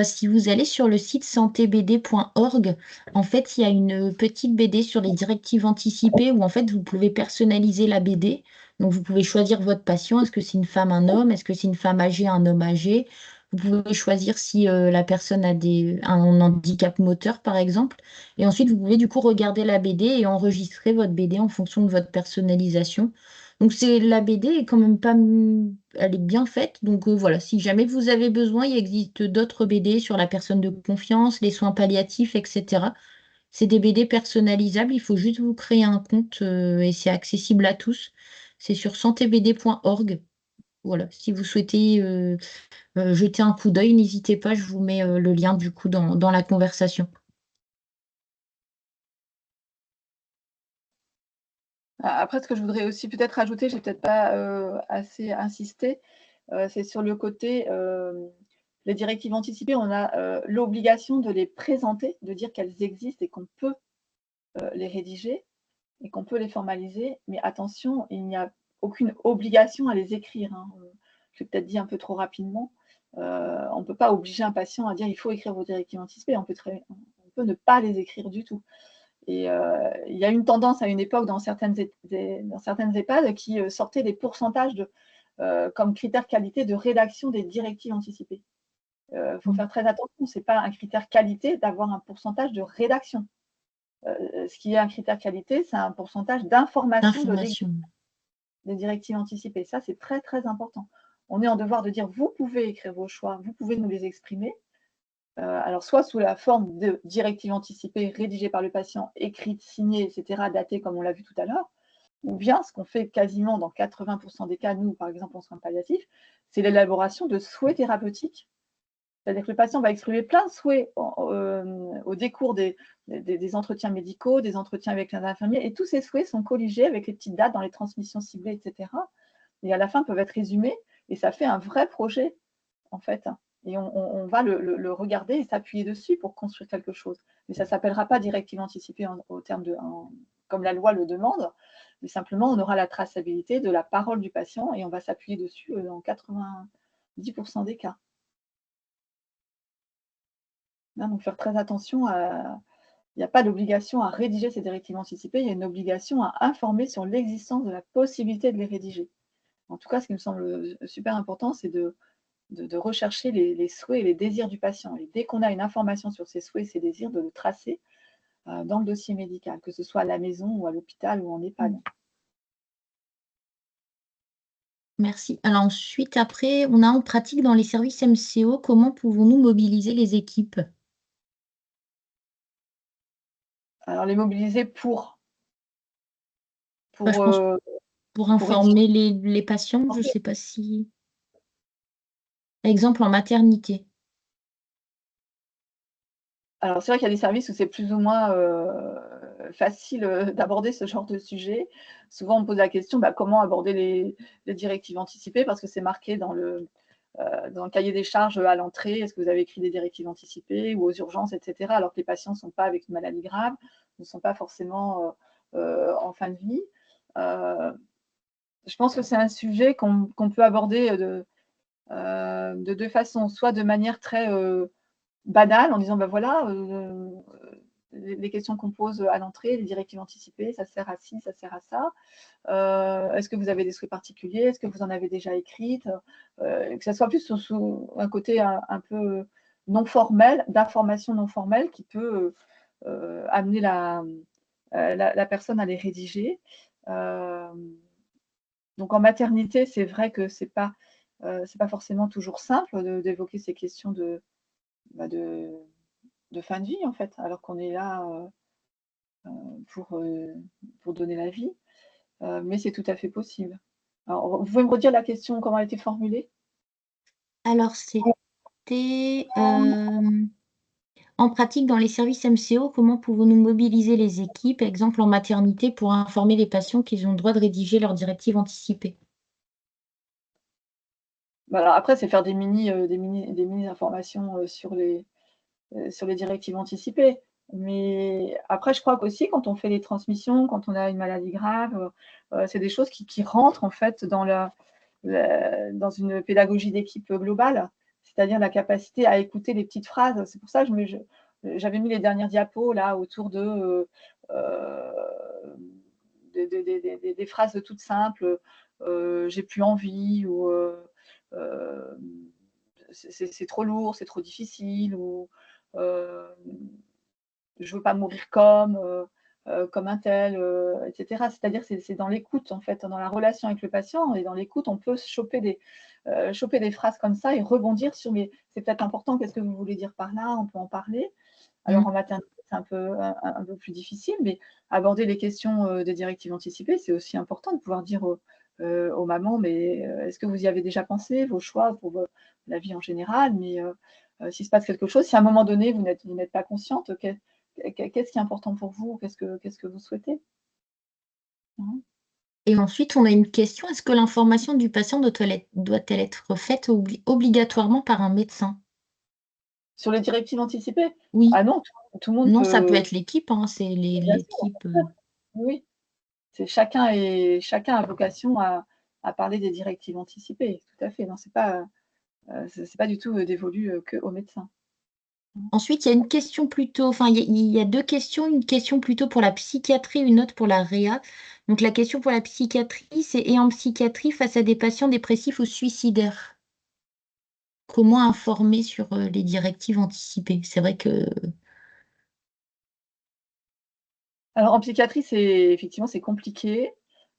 Si vous allez sur le site santébd.org, en fait, il y a une petite BD sur les directives anticipées où en fait, vous pouvez personnaliser la BD. Donc, vous pouvez choisir votre patient. Est-ce que c'est une femme, un homme? Est-ce que c'est une femme âgée, un homme âgé? Vous pouvez choisir si la personne a un handicap moteur, par exemple. Et ensuite, vous pouvez du coup regarder la BD et enregistrer votre BD en fonction de votre personnalisation. Donc la BD est quand même pas, elle est bien faite. Donc voilà, si jamais vous avez besoin, il existe d'autres BD sur la personne de confiance, les soins palliatifs, etc. C'est des BD personnalisables. Il faut juste vous créer un compte et c'est accessible à tous. C'est sur santébd.org. Voilà, si vous souhaitez jeter un coup d'œil, n'hésitez pas, je vous mets le lien du coup dans la conversation. Après, ce que je voudrais aussi peut-être rajouter, je n'ai peut-être pas assez insisté, c'est sur le côté les directives anticipées, on a l'obligation de les présenter, de dire qu'elles existent et qu'on peut les rédiger et qu'on peut les formaliser. Mais attention, il n'y a aucune obligation à les écrire, hein. Je l'ai peut-être dit un peu trop rapidement. On ne peut pas obliger un patient à dire il faut écrire vos directives anticipées. On peut ne pas les écrire du tout. Et il y a une tendance à une époque dans certaines EHPAD qui sortaient des pourcentages comme critère qualité de rédaction des directives anticipées. Faut faire très attention, ce n'est pas un critère qualité d'avoir un pourcentage de rédaction. Ce qui est un critère qualité, c'est un pourcentage d'information des directives anticipées. Ça, c'est très, très important. On est en devoir de dire, vous pouvez écrire vos choix, vous pouvez nous les exprimer. Alors, soit sous la forme de directives anticipées rédigées par le patient, écrites, signées, etc., datées, comme on l'a vu tout à l'heure, ou bien ce qu'on fait quasiment dans 80% des cas, nous, par exemple, en soins palliatifs, c'est l'élaboration de souhaits thérapeutiques. C'est-à-dire que le patient va exprimer plein de souhaits au décours des entretiens médicaux, des entretiens avec les infirmiers, et tous ces souhaits sont colligés avec les petites dates dans les transmissions ciblées, etc. Et à la fin, peuvent être résumés, et ça fait un vrai projet, en fait. Et on va le regarder et s'appuyer dessus pour construire quelque chose. Mais ça ne s'appellera pas directive anticipée comme la loi le demande, mais simplement, on aura la traçabilité de la parole du patient et on va s'appuyer dessus dans 90% des cas. Donc, faire très attention il n'y a pas d'obligation à rédiger ces directives anticipées, il y a une obligation à informer sur l'existence de la possibilité de les rédiger. En tout cas, ce qui me semble super important, c'est de rechercher les souhaits et les désirs du patient. Et dès qu'on a une information sur ses souhaits et ses désirs, de le tracer dans le dossier médical, que ce soit à la maison ou à l'hôpital ou en EHPAD. Merci. Alors ensuite, après, on a en pratique dans les services MCO, comment pouvons-nous mobiliser les équipes? Alors, les mobiliser pour Je pense pour informer les patients, je ne sais pas si... Exemple en maternité. Alors, c'est vrai qu'il y a des services où c'est plus ou moins facile d'aborder ce genre de sujet. Souvent, on me pose la question, comment aborder les directives anticipées, parce que c'est marqué dans le cahier des charges à l'entrée. Est-ce que vous avez écrit des directives anticipées ou aux urgences, etc. Alors que les patients ne sont pas avec une maladie grave, ne sont pas forcément en fin de vie. Je pense que c'est un sujet qu'on peut aborder de deux façons, soit de manière très banale, en disant voilà, les questions qu'on pose à l'entrée, les directives anticipées, ça sert à ci, ça sert à ça. Est-ce que vous avez des souhaits particuliers? Est-ce que vous en avez déjà écrites? Que ça soit plus sous un côté un peu non formel, d'information non formelle qui peut amener la personne à les rédiger. Donc en maternité, c'est vrai que c'est pas forcément toujours simple d'évoquer ces questions de fin de vie, en fait, alors qu'on est là pour donner la vie. Mais c'est tout à fait possible. Alors, vous pouvez me redire la question, comment elle a été formulée? Alors, c'était en pratique dans les services MCO, comment pouvons-nous mobiliser les équipes, exemple en maternité, pour informer les patients qu'ils ont le droit de rédiger leurs directives anticipées? Alors après, c'est faire des mini informations sur les directives anticipées. Mais après, je crois qu'aussi, quand on fait les transmissions, quand on a une maladie grave, c'est des choses qui rentrent en fait dans une pédagogie d'équipe globale, c'est-à-dire la capacité à écouter les petites phrases. C'est pour ça que j'avais mis les dernières diapos là autour des phrases toutes simples, j'ai plus envie, ou c'est trop lourd, c'est trop difficile, ou je veux pas mourir comme un tel, etc. C'est-à-dire c'est dans l'écoute, en fait, dans la relation avec le patient, et dans l'écoute, on peut choper des phrases comme ça et rebondir sur, mais c'est peut-être important, qu'est-ce que vous voulez dire par là? On peut en parler. Alors en maternité, c'est un peu plus difficile, mais aborder les questions des directives anticipées, c'est aussi important de pouvoir dire aux mamans, mais est-ce que vous y avez déjà pensé, vos choix pour la vie en général, mais s'il se passe quelque chose, si à un moment donné, vous n'êtes pas consciente, qu'est-ce qui est important pour vous? Qu'est-ce que vous souhaitez? Et ensuite, on a une question, est-ce que l'information du patient doit-elle être faite obligatoirement par un médecin? Sur les directives anticipées? Oui. Ah non, tout le monde Non, ça peut peut. être l'équipe, hein, c'est Bien sûr, l'équipe. oui. C'est chacun a vocation à parler des directives anticipées, tout à fait. Non, c'est pas du tout dévolu qu'aux médecins. Ensuite, il y a une question plutôt, enfin, il y a deux questions, une question plutôt pour la psychiatrie, une autre pour la réa. Donc, la question pour la psychiatrie, c'est et en psychiatrie face à des patients dépressifs ou suicidaires. Comment informer sur les directives anticipées? C'est vrai que Alors en psychiatrie, effectivement, c'est compliqué.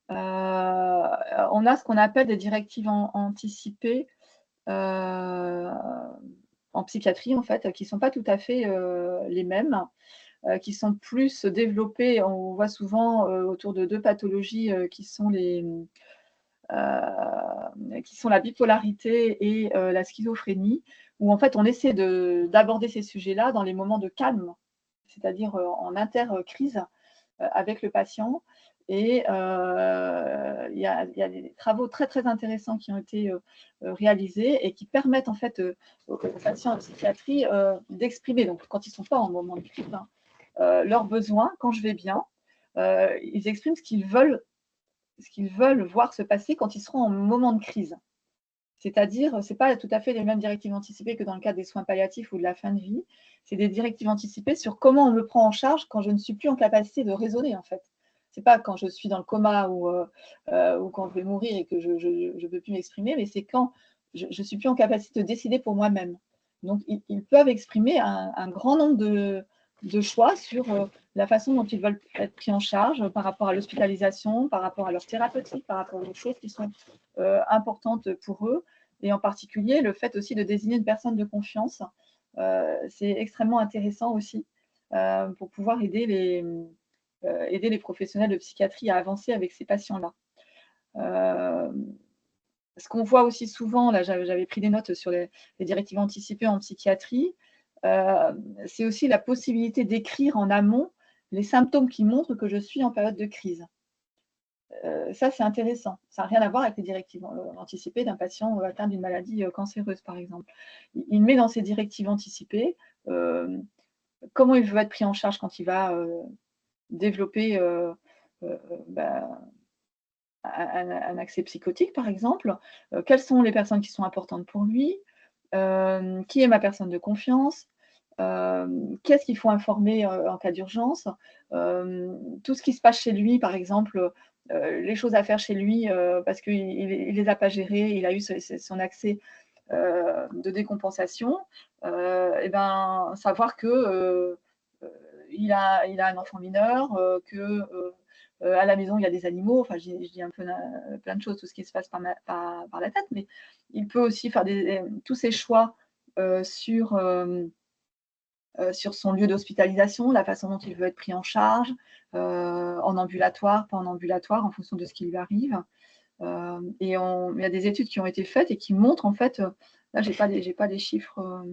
On a ce qu'on appelle des directives anticipées en psychiatrie, en fait, qui ne sont pas tout à fait les mêmes, qui sont plus développées, on voit souvent autour de deux pathologies qui sont la bipolarité et la schizophrénie, où en fait on essaie d'aborder ces sujets-là dans les moments de calme, c'est-à-dire en intercrise avec le patient. Et il y a des travaux très, très intéressants qui ont été réalisés et qui permettent en fait aux patients en psychiatrie d'exprimer, donc quand ils ne sont pas en moment de crise, leurs besoins, quand je vais bien. Ils expriment ce qu'ils veulent voir se passer quand ils seront en moment de crise. C'est-à-dire, ce n'est pas tout à fait les mêmes directives anticipées que dans le cadre des soins palliatifs ou de la fin de vie. C'est des directives anticipées sur comment on me prend en charge quand je ne suis plus en capacité de raisonner, en fait. Ce n'est pas quand je suis dans le coma ou quand je vais mourir et que je ne peux plus m'exprimer, mais c'est quand je ne suis plus en capacité de décider pour moi-même. Donc, ils peuvent exprimer un grand nombre de choix sur la façon dont ils veulent être pris en charge par rapport à l'hospitalisation, par rapport à leur thérapeutique, par rapport aux choses qui sont importantes pour eux. Et en particulier, le fait aussi de désigner une personne de confiance, c'est extrêmement intéressant aussi pour pouvoir aider les professionnels de psychiatrie à avancer avec ces patients-là. Ce qu'on voit aussi souvent, là j'avais pris des notes sur les directives anticipées en psychiatrie, c'est aussi la possibilité d'écrire en amont les symptômes qui montrent que je suis en période de crise. Ça, c'est intéressant. Ça n'a rien à voir avec les directives anticipées d'un patient atteint d'une maladie cancéreuse, par exemple. Il met dans ses directives anticipées comment il veut être pris en charge quand il va développer un accès psychotique, par exemple. Quelles sont les personnes qui sont importantes pour lui? Qui est ma personne de confiance? Qu'est-ce qu'il faut informer en cas d'urgence? Tout ce qui se passe chez lui, par exemple, les choses à faire chez lui parce qu'il ne les a pas gérées, il a eu son accès de décompensation, et ben, savoir que il a un enfant mineur, que à la maison il y a des animaux, enfin je dis un peu plein de choses, tout ce qui se passe par la tête, mais il peut aussi faire tous ces choix sur son lieu d'hospitalisation, la façon dont il veut être pris en charge, en ambulatoire, pas en ambulatoire, en fonction de ce qui lui arrive. Et il y a des études qui ont été faites et qui montrent en fait, là j'ai pas les chiffres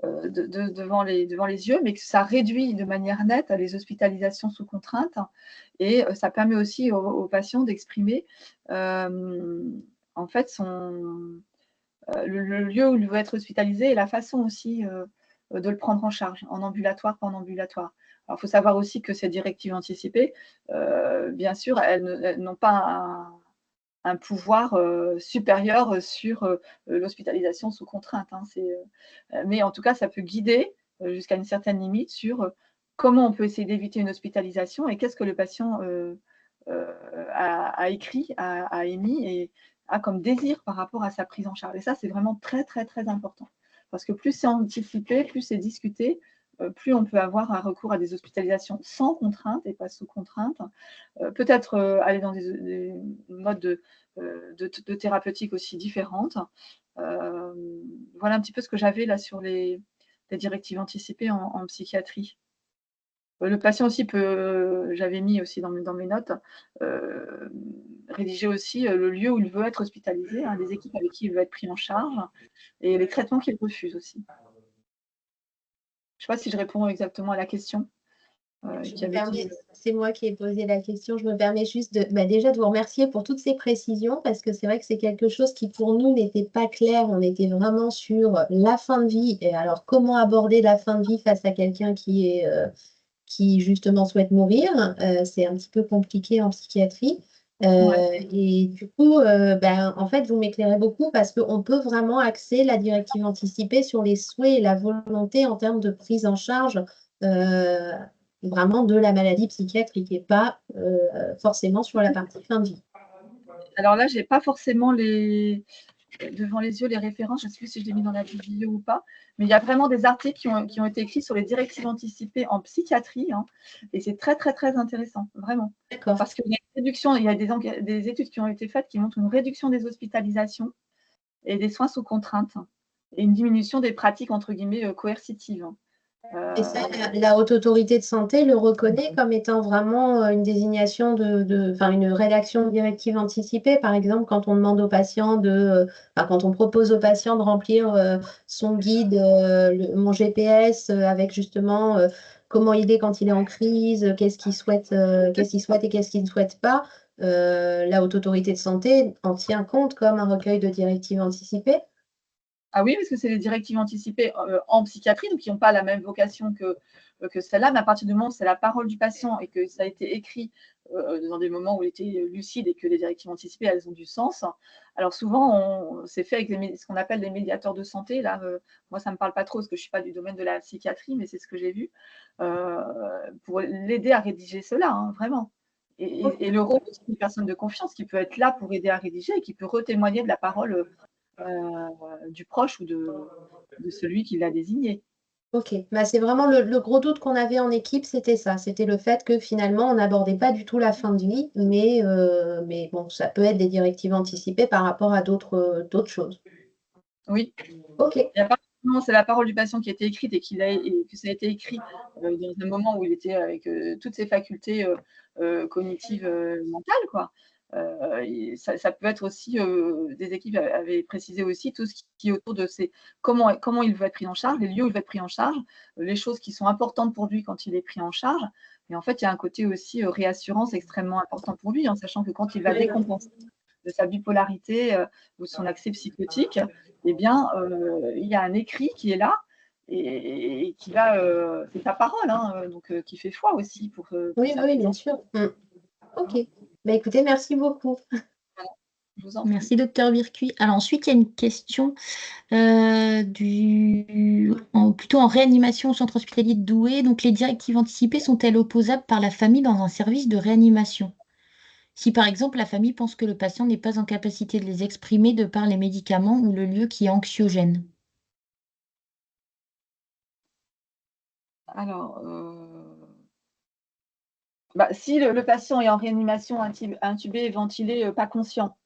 devant les yeux, mais que ça réduit de manière nette les hospitalisations sous contrainte et ça permet aussi aux patients d'exprimer en fait le lieu où il veut être hospitalisé et la façon aussi de le prendre en charge, en ambulatoire, pas en ambulatoire. Alors, il faut savoir aussi que ces directives anticipées, bien sûr, elles n'ont pas un pouvoir supérieur sur l'hospitalisation sous contrainte. Hein, mais en tout cas, ça peut guider jusqu'à une certaine limite sur comment on peut essayer d'éviter une hospitalisation et qu'est-ce que le patient a écrit, a émis et a comme désir par rapport à sa prise en charge. Et ça, c'est vraiment très, très, très important. Parce que plus c'est anticipé, plus c'est discuté, plus on peut avoir un recours à des hospitalisations sans contrainte et pas sous contrainte. Peut-être aller dans des modes de thérapeutique aussi différentes. Voilà un petit peu ce que j'avais là sur les directives anticipées en psychiatrie. Le patient aussi peut, j'avais mis aussi dans mes notes, rédiger aussi le lieu où il veut être hospitalisé, hein, les équipes avec qui il veut être pris en charge et les traitements qu'il refuse aussi. Je ne sais pas si je réponds exactement à la question. qui avait dit… C'est moi qui ai posé la question. Je me permets juste déjà de vous remercier pour toutes ces précisions parce que c'est vrai que c'est quelque chose qui pour nous n'était pas clair. On était vraiment sur la fin de vie. Et alors, comment aborder la fin de vie face à quelqu'un qui justement souhaite mourir? C'est un petit peu compliqué en psychiatrie. Et du coup, en fait, vous m'éclairez beaucoup parce qu'on peut vraiment axer la directive anticipée sur les souhaits et la volonté en termes de prise en charge vraiment de la maladie psychiatrique et pas forcément sur la partie fin de vie. Alors là, je n'ai pas forcément devant les yeux les références, je ne sais plus si je l'ai mis dans la biblio ou pas, mais il y a vraiment des articles qui ont été écrits sur les directives anticipées en psychiatrie, hein, et c'est très, très, très intéressant, vraiment. D'accord. Parce qu'il y a une réduction, il y a des études qui ont été faites qui montrent une réduction des hospitalisations et des soins sous contrainte, et une diminution des pratiques, entre guillemets, coercitives. Et ça, la Haute Autorité de Santé le reconnaît comme étant vraiment une désignation une rédaction de directive anticipée. Par exemple, quand on demande aux patients quand on propose aux patients de remplir son guide, mon GPS, avec justement comment il est quand il est en crise, qu'est-ce qu'il souhaite et qu'est-ce qu'il ne souhaite pas. La Haute Autorité de Santé en tient compte comme un recueil de directives anticipées. Ah oui, parce que c'est les directives anticipées en psychiatrie, donc qui n'ont pas la même vocation que celle-là, mais à partir du moment où c'est la parole du patient et que ça a été écrit dans des moments où il était lucide et que les directives anticipées, elles ont du sens. Alors souvent, c'est fait avec ce qu'on appelle des médiateurs de santé. Là, moi, ça ne me parle pas trop parce que je ne suis pas du domaine de la psychiatrie, mais c'est ce que j'ai vu, pour l'aider à rédiger cela, hein, vraiment. Et le rôle d'une personne de confiance qui peut être là pour aider à rédiger et qui peut retémoigner de la parole du proche ou de celui qui l'a désigné. Ok, c'est vraiment le gros doute qu'on avait en équipe, c'était ça. C'était le fait que finalement, on n'abordait pas du tout la fin de vie, mais bon, ça peut être des directives anticipées par rapport à d'autres choses. Oui. Ok. Et à partir du moment où c'est la parole du patient qui a été écrite et que ça a été écrit dans un moment où il était avec toutes ses facultés cognitives mentales, quoi. Ça peut être aussi, des équipes avaient précisé aussi tout ce qui est autour de comment il veut être pris en charge, les lieux où il veut être pris en charge, les choses qui sont importantes pour lui quand il est pris en charge. Et en fait, il y a un côté aussi réassurance extrêmement important pour lui, en sachant que quand il va décompenser de sa bipolarité ou de son accès psychotique, eh bien, il y a un écrit qui est là et qui va, c'est ta parole, hein, donc qui fait foi aussi pour Oui, bien sûr. Ok. Écoutez, merci beaucoup. Je vous en prie. Merci, docteur Vircuy. Alors ensuite, il y a une question plutôt en réanimation au centre hospitalier de Douai. Donc, les directives anticipées sont-elles opposables par la famille dans un service de réanimation? Si par exemple la famille pense que le patient n'est pas en capacité de les exprimer de par les médicaments ou le lieu qui est anxiogène. Alors, si le patient est en réanimation intubé, ventilé, pas conscient,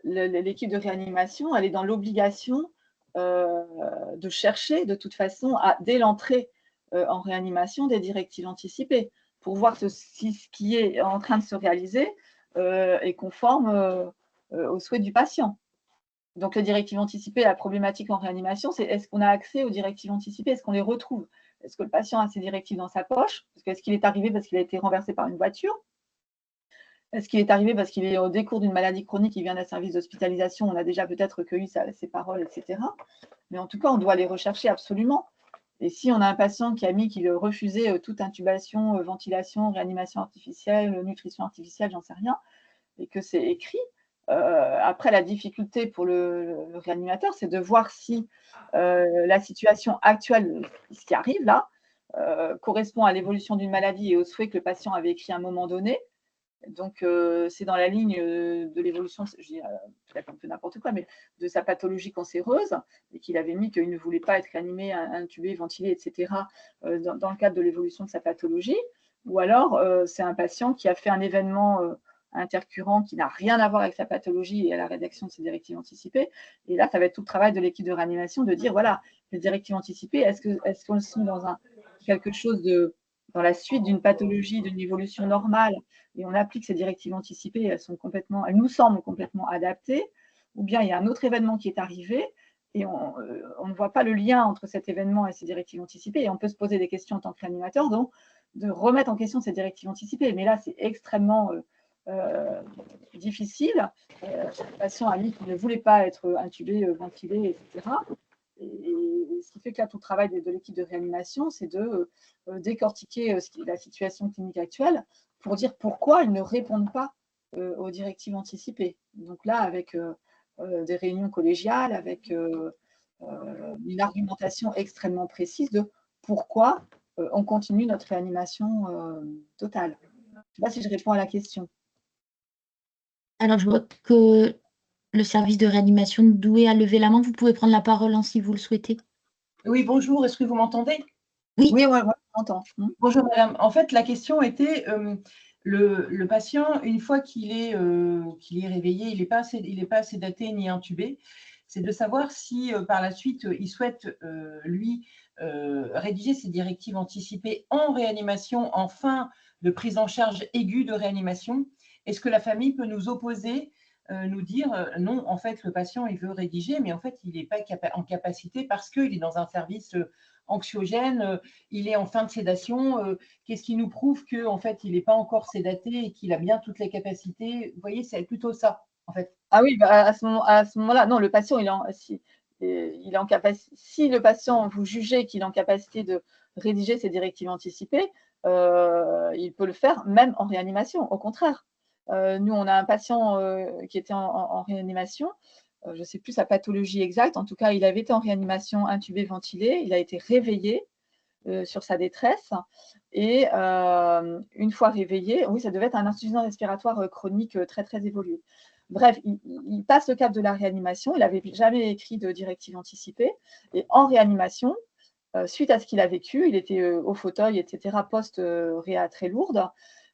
l'équipe de réanimation, elle est dans l'obligation de chercher de toute façon, dès l'entrée en réanimation, des directives anticipées pour voir si ce qui est en train de se réaliser est conforme aux souhaits du patient. Donc, les directives anticipées, la problématique en réanimation, c'est est-ce qu'on a accès aux directives anticipées? Est-ce qu'on les retrouve? Est-ce que le patient a ses directives dans sa poche? Est-ce qu'il est arrivé parce qu'il a été renversé par une voiture? Est-ce qu'il est arrivé parce qu'il est au décours d'une maladie chronique, il vient d'un service d'hospitalisation, on a déjà peut-être recueilli ses paroles, etc. Mais en tout cas, on doit les rechercher absolument. Et si on a un patient qui a mis qu'il refusait toute intubation, ventilation, réanimation artificielle, nutrition artificielle, j'en sais rien, et que c'est écrit, après, la difficulté pour le réanimateur, c'est de voir si la situation actuelle, ce qui arrive là, correspond à l'évolution d'une maladie et aux souhaits que le patient avait écrit à un moment donné. Donc, c'est dans la ligne de l'évolution, je dis peut-être un peu n'importe quoi, mais de sa pathologie cancéreuse, et qu'il avait mis qu'il ne voulait pas être réanimé, intubé, ventilé, etc., dans le cadre de l'évolution de sa pathologie. Ou alors, c'est un patient qui a fait un événement intercurrent qui n'a rien à voir avec sa pathologie et à la rédaction de ses directives anticipées. Et là, ça va être tout le travail de l'équipe de réanimation de dire, voilà, les directives anticipées, est-ce qu'elles sont dans quelque chose dans la suite d'une pathologie, d'une évolution normale, et on applique ces directives anticipées, elles nous semblent complètement adaptées, ou bien il y a un autre événement qui est arrivé, et on ne voit pas le lien entre cet événement et ces directives anticipées. Et on peut se poser des questions en tant que réanimateur, donc de remettre en question ces directives anticipées. Mais là, c'est extrêmement difficile. Le patient a dit qu'il ne voulait pas être intubé, ventilé, etc. Et ce qui fait que là, tout le travail de l'équipe de réanimation, c'est de décortiquer la situation clinique actuelle pour dire pourquoi ils ne répondent pas aux directives anticipées. Donc là, avec des réunions collégiales, avec une argumentation extrêmement précise de pourquoi on continue notre réanimation totale. Je ne sais pas si je réponds à la question. Alors, je vois que le service de réanimation de Douai a levé la main. Vous pouvez prendre la parole si vous le souhaitez. Oui, bonjour, est-ce que vous m'entendez? Oui. Oui, moi, je m'entends. Bonjour madame. En fait, la question était, le patient, une fois qu'il est réveillé, il n'est pas sédaté ni intubé, c'est de savoir si par la suite, il souhaite, rédiger ses directives anticipées en réanimation, en fin de prise en charge aiguë de réanimation. Est-ce que la famille peut nous opposer, nous dire non, en fait, le patient, il veut rédiger, mais en fait, il n'est pas en capacité parce qu'il est dans un service anxiogène, il est en fin de sédation. Qu'est-ce qui nous prouve qu'en fait, il n'est pas encore sédaté et qu'il a bien toutes les capacités? Vous voyez, c'est plutôt ça, en fait. Ah oui, bah à ce moment-là, non, le patient, si le patient, vous jugez qu'il est en capacité de rédiger ses directives anticipées, il peut le faire même en réanimation, au contraire. Nous, on a un patient qui était en réanimation, je ne sais plus sa pathologie exacte, en tout cas, il avait été en réanimation intubé, ventilé, il a été réveillé sur sa détresse, et une fois réveillé, oui, ça devait être un insuffisance respiratoire chronique très, très évolué. Bref, il passe le cap de la réanimation, il n'avait jamais écrit de directive anticipée, et en réanimation, suite à ce qu'il a vécu, il était au fauteuil, etc., post-réa très lourde.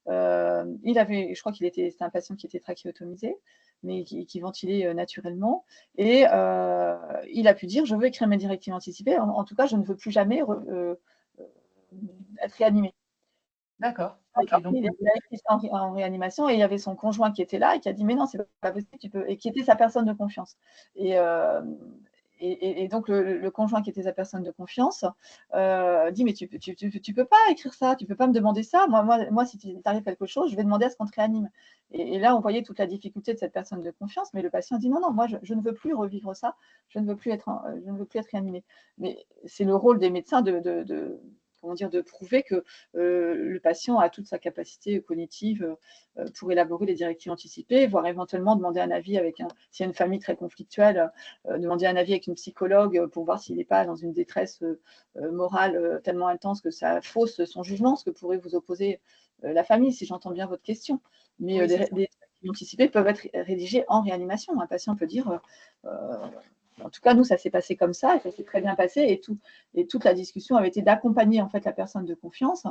Je crois c'était un patient qui était trachéotomisé, mais qui ventilait naturellement. Et il a pu dire, je veux écrire mes directives anticipées, en tout cas, je ne veux plus jamais être réanimé. D'accord. Okay, donc il a écrit ça en réanimation, et il y avait son conjoint qui était là et qui a dit, mais non, c'est pas possible, et qui était sa personne de confiance. Et donc, le conjoint qui était sa personne de confiance dit, mais tu peux pas écrire ça, tu peux pas me demander ça. Moi si t'arrive quelque chose, je vais demander à ce qu'on te réanime. Et là, on voyait toute la difficulté de cette personne de confiance, mais le patient dit, non, moi, je ne veux plus revivre ça, je ne veux plus être réanimé. Mais c'est le rôle des médecins de prouver que le patient a toute sa capacité cognitive pour élaborer les directives anticipées, voire éventuellement demander un avis s'il y a une famille très conflictuelle, demander un avis avec une psychologue pour voir s'il n'est pas dans une détresse morale tellement intense que ça fausse son jugement, ce que pourrait vous opposer la famille, si j'entends bien votre question. Mais Oui, les directives anticipées peuvent être rédigées en réanimation. Un patient peut dire... en tout cas, nous, ça s'est passé comme ça, et ça s'est très bien passé, et toute la discussion avait été d'accompagner en fait la personne de confiance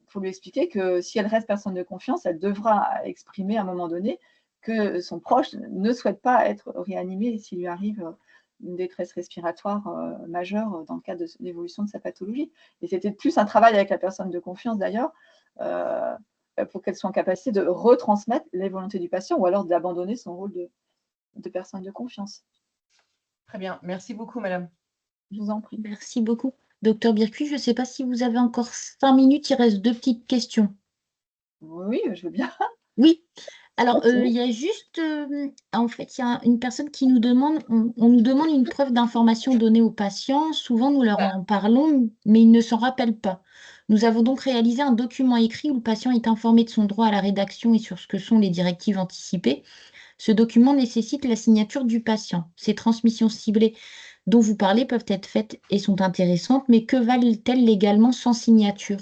pour lui expliquer que si elle reste personne de confiance, elle devra exprimer à un moment donné que son proche ne souhaite pas être réanimé s'il lui arrive une détresse respiratoire majeure dans le cadre de l'évolution de sa pathologie. Et c'était plus un travail avec la personne de confiance d'ailleurs, pour qu'elle soit en capacité de retransmettre les volontés du patient, ou alors d'abandonner son rôle de personne de confiance. Très bien, merci beaucoup madame. Je vous en prie. Merci beaucoup. Docteur Bircuit, je ne sais pas si vous avez encore 5 minutes, il reste 2 petites questions. Oui, je veux bien. Oui. Alors, il y a juste, en fait, il y a une personne qui nous demande, on nous demande une preuve d'information donnée aux patients. Souvent, nous leur en parlons, mais ils ne s'en rappellent pas. Nous avons donc réalisé un document écrit où le patient est informé de son droit à la rédaction et sur ce que sont les directives anticipées. Ce document nécessite la signature du patient. Ces transmissions ciblées dont vous parlez peuvent être faites et sont intéressantes, mais que valent-elles légalement sans signature?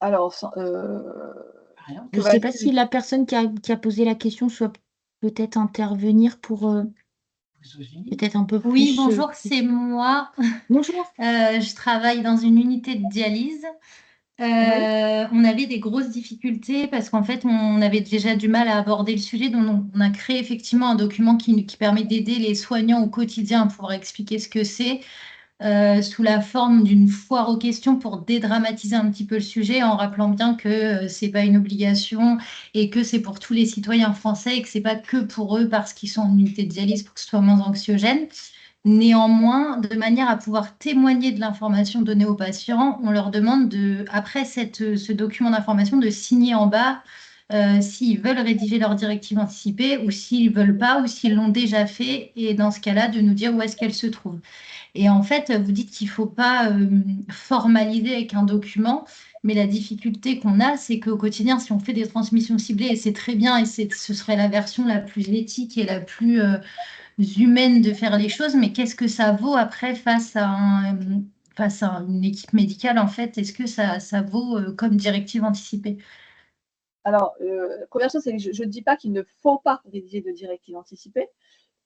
Alors, je ne sais pas si la personne qui a posé la question soit peut-être intervenir pour peut-être un peu plus. Oui, bonjour, c'est moi. Bonjour. Je travaille dans une unité de dialyse. On avait des grosses difficultés parce qu'en fait, on avait déjà du mal à aborder le sujet. Donc, on a créé effectivement un document qui permet d'aider les soignants au quotidien à pouvoir expliquer ce que c'est. sous la forme d'une foire aux questions pour dédramatiser un petit peu le sujet en rappelant bien que c'est pas une obligation et que c'est pour tous les citoyens français et que c'est pas que pour eux parce qu'ils sont en unité de dialyse pour que ce soit moins anxiogène. Néanmoins, de manière à pouvoir témoigner de l'information donnée aux patients, on leur demande après ce document d'information, de signer en bas s'ils veulent rédiger leur directive anticipée ou s'ils ne veulent pas ou s'ils l'ont déjà fait et dans ce cas-là, de nous dire où est-ce qu'elle se trouve. Et en fait, vous dites qu'il ne faut pas formaliser avec un document, mais la difficulté qu'on a, c'est qu'au quotidien, si on fait des transmissions ciblées, et c'est très bien, et ce serait la version la plus éthique et la plus humaine de faire les choses, mais qu'est-ce que ça vaut après face à une équipe médicale, en fait? Est-ce que ça vaut comme directive anticipée? Alors, première chose, c'est que je ne dis pas qu'il ne faut pas rédiger de directive anticipée.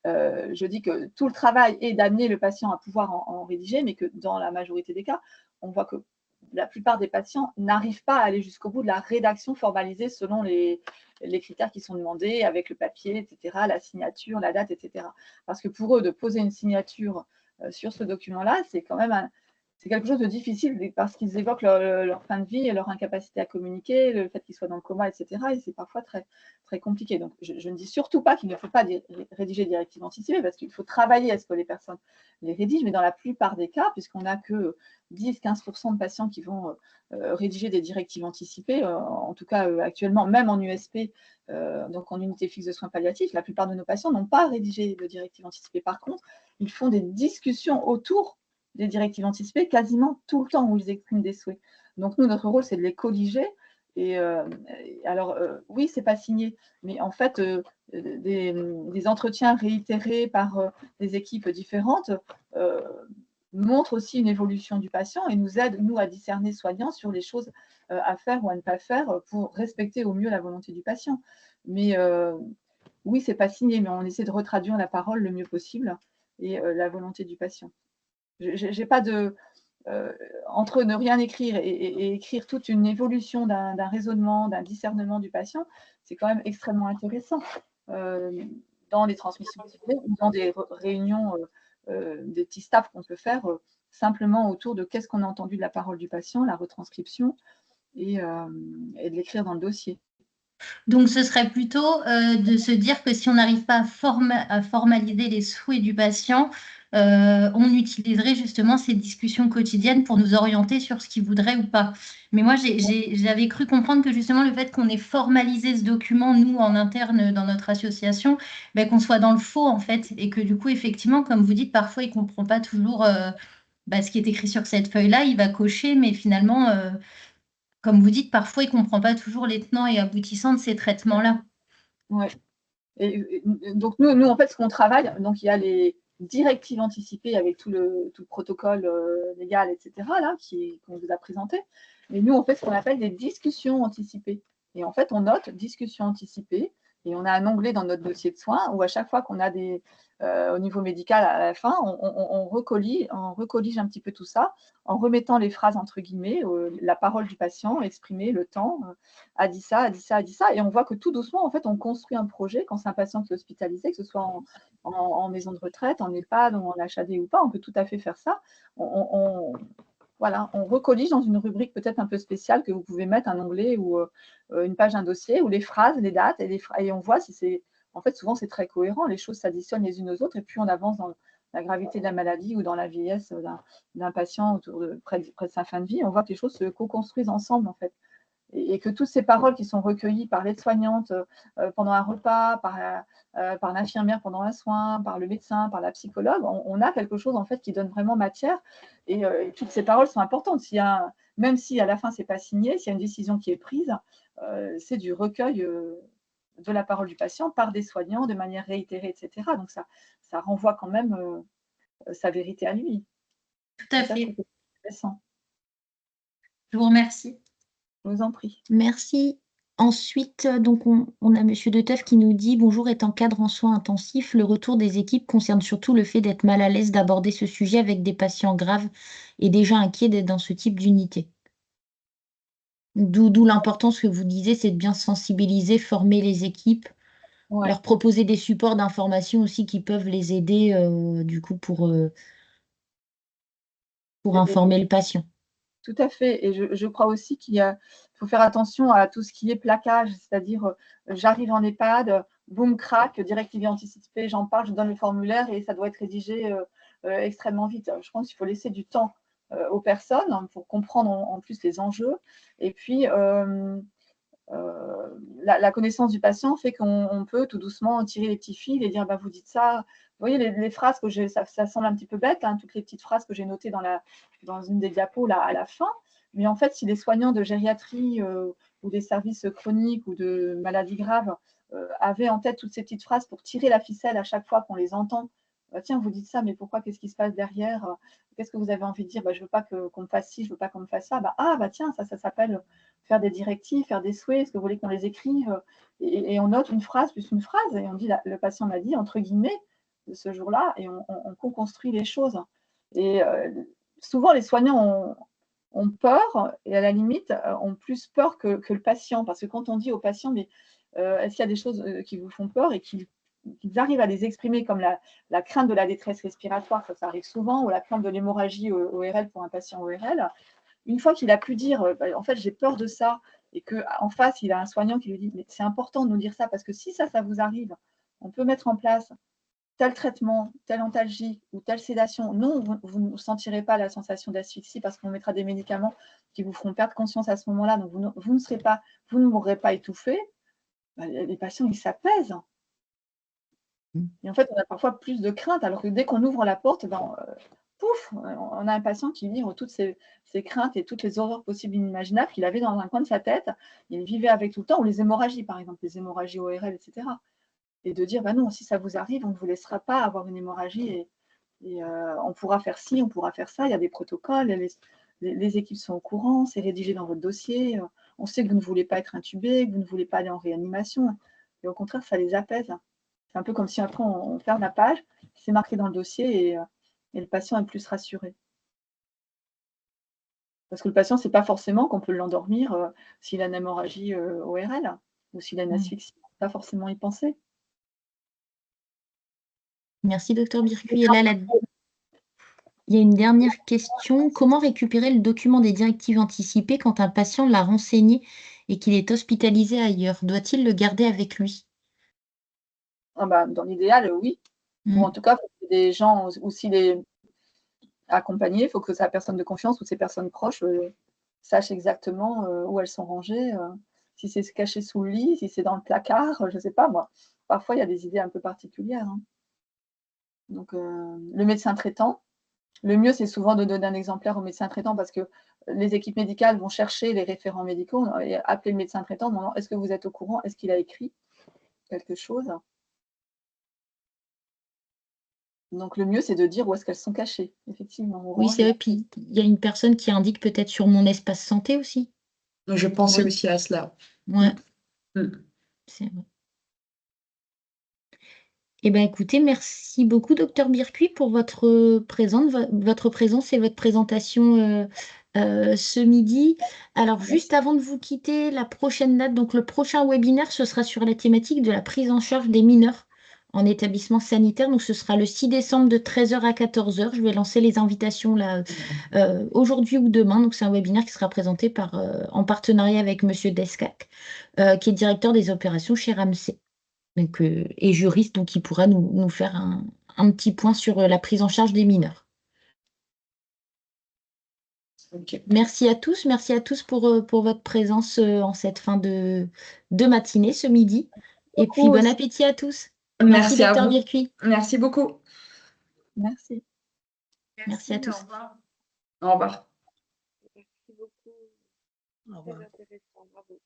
Je dis que tout le travail est d'amener le patient à pouvoir en rédiger, mais que dans la majorité des cas, on voit que la plupart des patients n'arrivent pas à aller jusqu'au bout de la rédaction formalisée selon les critères qui sont demandés, avec le papier, etc., la signature, la date, etc. Parce que pour eux, de poser une signature sur ce document-là, c'est quand même c'est quelque chose de difficile parce qu'ils évoquent leur fin de vie et leur incapacité à communiquer, le fait qu'ils soient dans le coma, etc. Et c'est parfois très, très compliqué. Donc, je ne dis surtout pas qu'il ne faut pas rédiger des directives anticipées parce qu'il faut travailler à ce que les personnes les rédigent, mais dans la plupart des cas, puisqu'on n'a que 10-15% de patients qui vont rédiger des directives anticipées, en tout cas actuellement, même en USP, donc en unité fixe de soins palliatifs, la plupart de nos patients n'ont pas rédigé de directives anticipées. Par contre, ils font des discussions autour des directives anticipées quasiment tout le temps où ils expriment des souhaits. Donc nous, notre rôle, c'est de les colliger. Et alors, oui, c'est pas signé, mais en fait, des entretiens réitérés par des équipes différentes montrent aussi une évolution du patient et nous aident, nous, à discerner soignants sur les choses à faire ou à ne pas faire pour respecter au mieux la volonté du patient. Mais oui, c'est pas signé, mais on essaie de retraduire la parole le mieux possible et la volonté du patient. J'ai pas de entre ne rien écrire et écrire toute une évolution d'un raisonnement, d'un discernement du patient, c'est quand même extrêmement intéressant dans les transmissions ou dans des réunions, des petits staffs qu'on peut faire simplement autour de qu'est-ce qu'on a entendu de la parole du patient, la retranscription et de l'écrire dans le dossier. Donc, ce serait plutôt de se dire que si on n'arrive pas à formaliser les souhaits du patient, on utiliserait justement ces discussions quotidiennes pour nous orienter sur ce qu'il voudrait ou pas. Mais moi, j'avais cru comprendre que justement le fait qu'on ait formalisé ce document, nous, en interne dans notre association, ben, qu'on soit dans le faux, en fait, et que du coup, effectivement, comme vous dites, parfois, il ne comprend pas toujours ce qui est écrit sur cette feuille-là, il va cocher, mais finalement, comme vous dites, parfois, il ne comprend pas toujours les tenants et aboutissants de ces traitements-là. Ouais. Et donc, nous, en fait, ce qu'on travaille, donc il y a les directives anticipées avec tout le protocole légal, etc., là, qu'on vous a présenté. Mais nous, on fait ce qu'on appelle des discussions anticipées. Et en fait, on note discussions anticipées et on a un onglet dans notre dossier de soins où à chaque fois qu'on a au niveau médical à la fin, on recollige un petit peu tout ça en remettant les phrases entre guillemets, la parole du patient, exprimée, le temps, a dit ça, a dit ça, a dit ça. Et on voit que tout doucement, en fait, on construit un projet quand c'est un patient qui est hospitalisé, que ce soit en maison de retraite, en EHPAD, en HAD ou pas, on peut tout à fait faire ça. Voilà, on recollige dans une rubrique peut-être un peu spéciale que vous pouvez mettre un onglet ou une page, un dossier, où les phrases, les dates, et on voit si c'est… En fait, souvent, c'est très cohérent. Les choses s'additionnent les unes aux autres et puis on avance dans la gravité de la maladie ou dans la vieillesse d'un patient près de sa fin de vie. On voit que les choses se co-construisent ensemble, en fait. Et que toutes ces paroles qui sont recueillies par l'aide-soignante pendant un repas, par l'infirmière pendant un soin, par le médecin, par la psychologue, on a quelque chose en fait qui donne vraiment matière. Et toutes ces paroles sont importantes. Même si à la fin, ce n'est pas signé, s'il y a une décision qui est prise, c'est du recueil de la parole du patient par des soignants de manière réitérée, etc. Donc, ça renvoie quand même sa vérité à lui. Tout à fait. C'est intéressant. Je vous remercie. Je vous en prie. Merci. Ensuite, donc on a Monsieur Deteuf qui nous dit « Bonjour, étant cadre en soins intensifs, le retour des équipes concerne surtout le fait d'être mal à l'aise d'aborder ce sujet avec des patients graves et déjà inquiets d'être dans ce type d'unité. » D'où l'importance que vous disiez, c'est de bien sensibiliser, former les équipes, Ouais. leur proposer des supports d'information aussi qui peuvent les aider du coup pour pour informer le patient. Tout à fait. Et je crois aussi qu'il faut faire attention à tout ce qui est plaquage, c'est-à-dire j'arrive en EHPAD, boum, crac, directive anticipée, j'en parle, je donne le formulaire et ça doit être rédigé extrêmement vite. Je pense qu'il faut laisser du temps aux personnes pour comprendre en plus les enjeux. Et puis, la connaissance du patient fait qu'on peut tout doucement tirer les petits fils et dire bah, vous dites ça. Vous voyez les phrases que ça semble un petit peu bête, hein, toutes les petites phrases que j'ai notées dans une des diapos là, à la fin. Mais en fait, si les soignants de gériatrie ou des services chroniques ou de maladies graves avaient en tête toutes ces petites phrases pour tirer la ficelle à chaque fois qu'on les entend, tiens, vous dites ça, mais pourquoi, qu'est-ce qui se passe derrière, qu'est-ce que vous avez envie de dire, bah, je ne veux pas qu'on me fasse ci, je ne veux pas qu'on me fasse ça. Bah, tiens, ça s'appelle faire des directives, faire des souhaits, est-ce que vous voulez qu'on les écrive, et on note une phrase plus une phrase, et on dit, le patient m'a dit, entre guillemets, de ce jour-là, et on co-construit les choses. Et souvent, les soignants ont peur, et à la limite, ont plus peur que le patient, parce que quand on dit au patient, mais est-ce qu'il y a des choses qui vous font peur, et qu'ils arrivent à les exprimer, comme la crainte de la détresse respiratoire, ça arrive souvent, ou la crainte de l'hémorragie ORL pour un patient ORL, une fois qu'il a pu dire en fait j'ai peur de ça, et qu'en face il a un soignant qui lui dit mais c'est important de nous dire ça parce que si ça vous arrive, on peut mettre en place tel traitement, telle antalgie ou telle sédation. Non, vous ne sentirez pas la sensation d'asphyxie parce qu'on mettra des médicaments qui vous feront perdre conscience à ce moment-là, donc vous ne mourrez pas étouffé. Les patients ils s'apaisent. Et en fait, on a parfois plus de crainte, alors que dès qu'on ouvre la porte, pouf, on a un patient qui livre toutes ses craintes et toutes les horreurs possibles et inimaginables qu'il avait dans un coin de sa tête. Il vivait avec tout le temps, ou les hémorragies, par exemple, les hémorragies ORL, etc. Et de dire, bah non, si ça vous arrive, on ne vous laissera pas avoir une hémorragie et on pourra faire ci, on pourra faire ça. Il y a des protocoles, les équipes sont au courant, c'est rédigé dans votre dossier. On sait que vous ne voulez pas être intubé, que vous ne voulez pas aller en réanimation. Et au contraire, ça les apaise. C'est un peu comme si après on ferme la page, c'est marqué dans le dossier et le patient est plus rassuré. Parce que le patient, ce n'est pas forcément qu'on peut l'endormir s'il a une hémorragie ORL ou s'il a une asphyxie. Pas forcément y penser. Merci, docteur Bircuit. Et là, il y a une dernière question. Comment récupérer le document des directives anticipées quand un patient l'a renseigné et qu'il est hospitalisé ailleurs? Doit-il le garder avec lui? Dans l'idéal, oui. Ou en tout cas, il faut que des gens, ou s'il est accompagné, il faut que sa personne de confiance ou ses personnes proches sachent exactement où elles sont rangées. Si c'est caché sous le lit, si c'est dans le placard, je ne sais pas moi. Parfois, il y a des idées un peu particulières. Hein. Donc, le médecin traitant, le mieux, c'est souvent de donner un exemplaire au médecin traitant parce que les équipes médicales vont chercher les référents médicaux et appeler le médecin traitant en demandant est-ce que vous êtes au courant, est-ce qu'il a écrit quelque chose. Donc, le mieux, c'est de dire où est-ce qu'elles sont cachées, effectivement. Oui, c'est vrai. Puis, il y a une personne qui indique peut-être sur mon espace santé aussi. Je pensais aussi à cela. Ouais. C'est vrai. Eh bien, écoutez, merci beaucoup, docteur Bircuit, pour votre présence et votre présentation ce midi. Alors, juste avant de vous quitter, la prochaine date, donc le prochain webinaire, ce sera sur la thématique de la prise en charge des mineurs en établissement sanitaire. Donc, ce sera le 6 décembre de 13h à 14h. Je vais lancer les invitations là aujourd'hui ou demain. Donc, c'est un webinaire qui sera présenté en partenariat avec Monsieur Descac, qui est directeur des opérations chez Ramsay. Donc, et juriste, donc il pourra nous faire un petit point sur la prise en charge des mineurs. Okay. Merci à tous pour votre présence en cette fin de matinée, ce midi. Et puis, bon appétit à tous. Merci docteur Bircuit. Merci beaucoup. Merci. Merci à tous. Au revoir. Au revoir. Merci beaucoup. Très intéressant, bravo.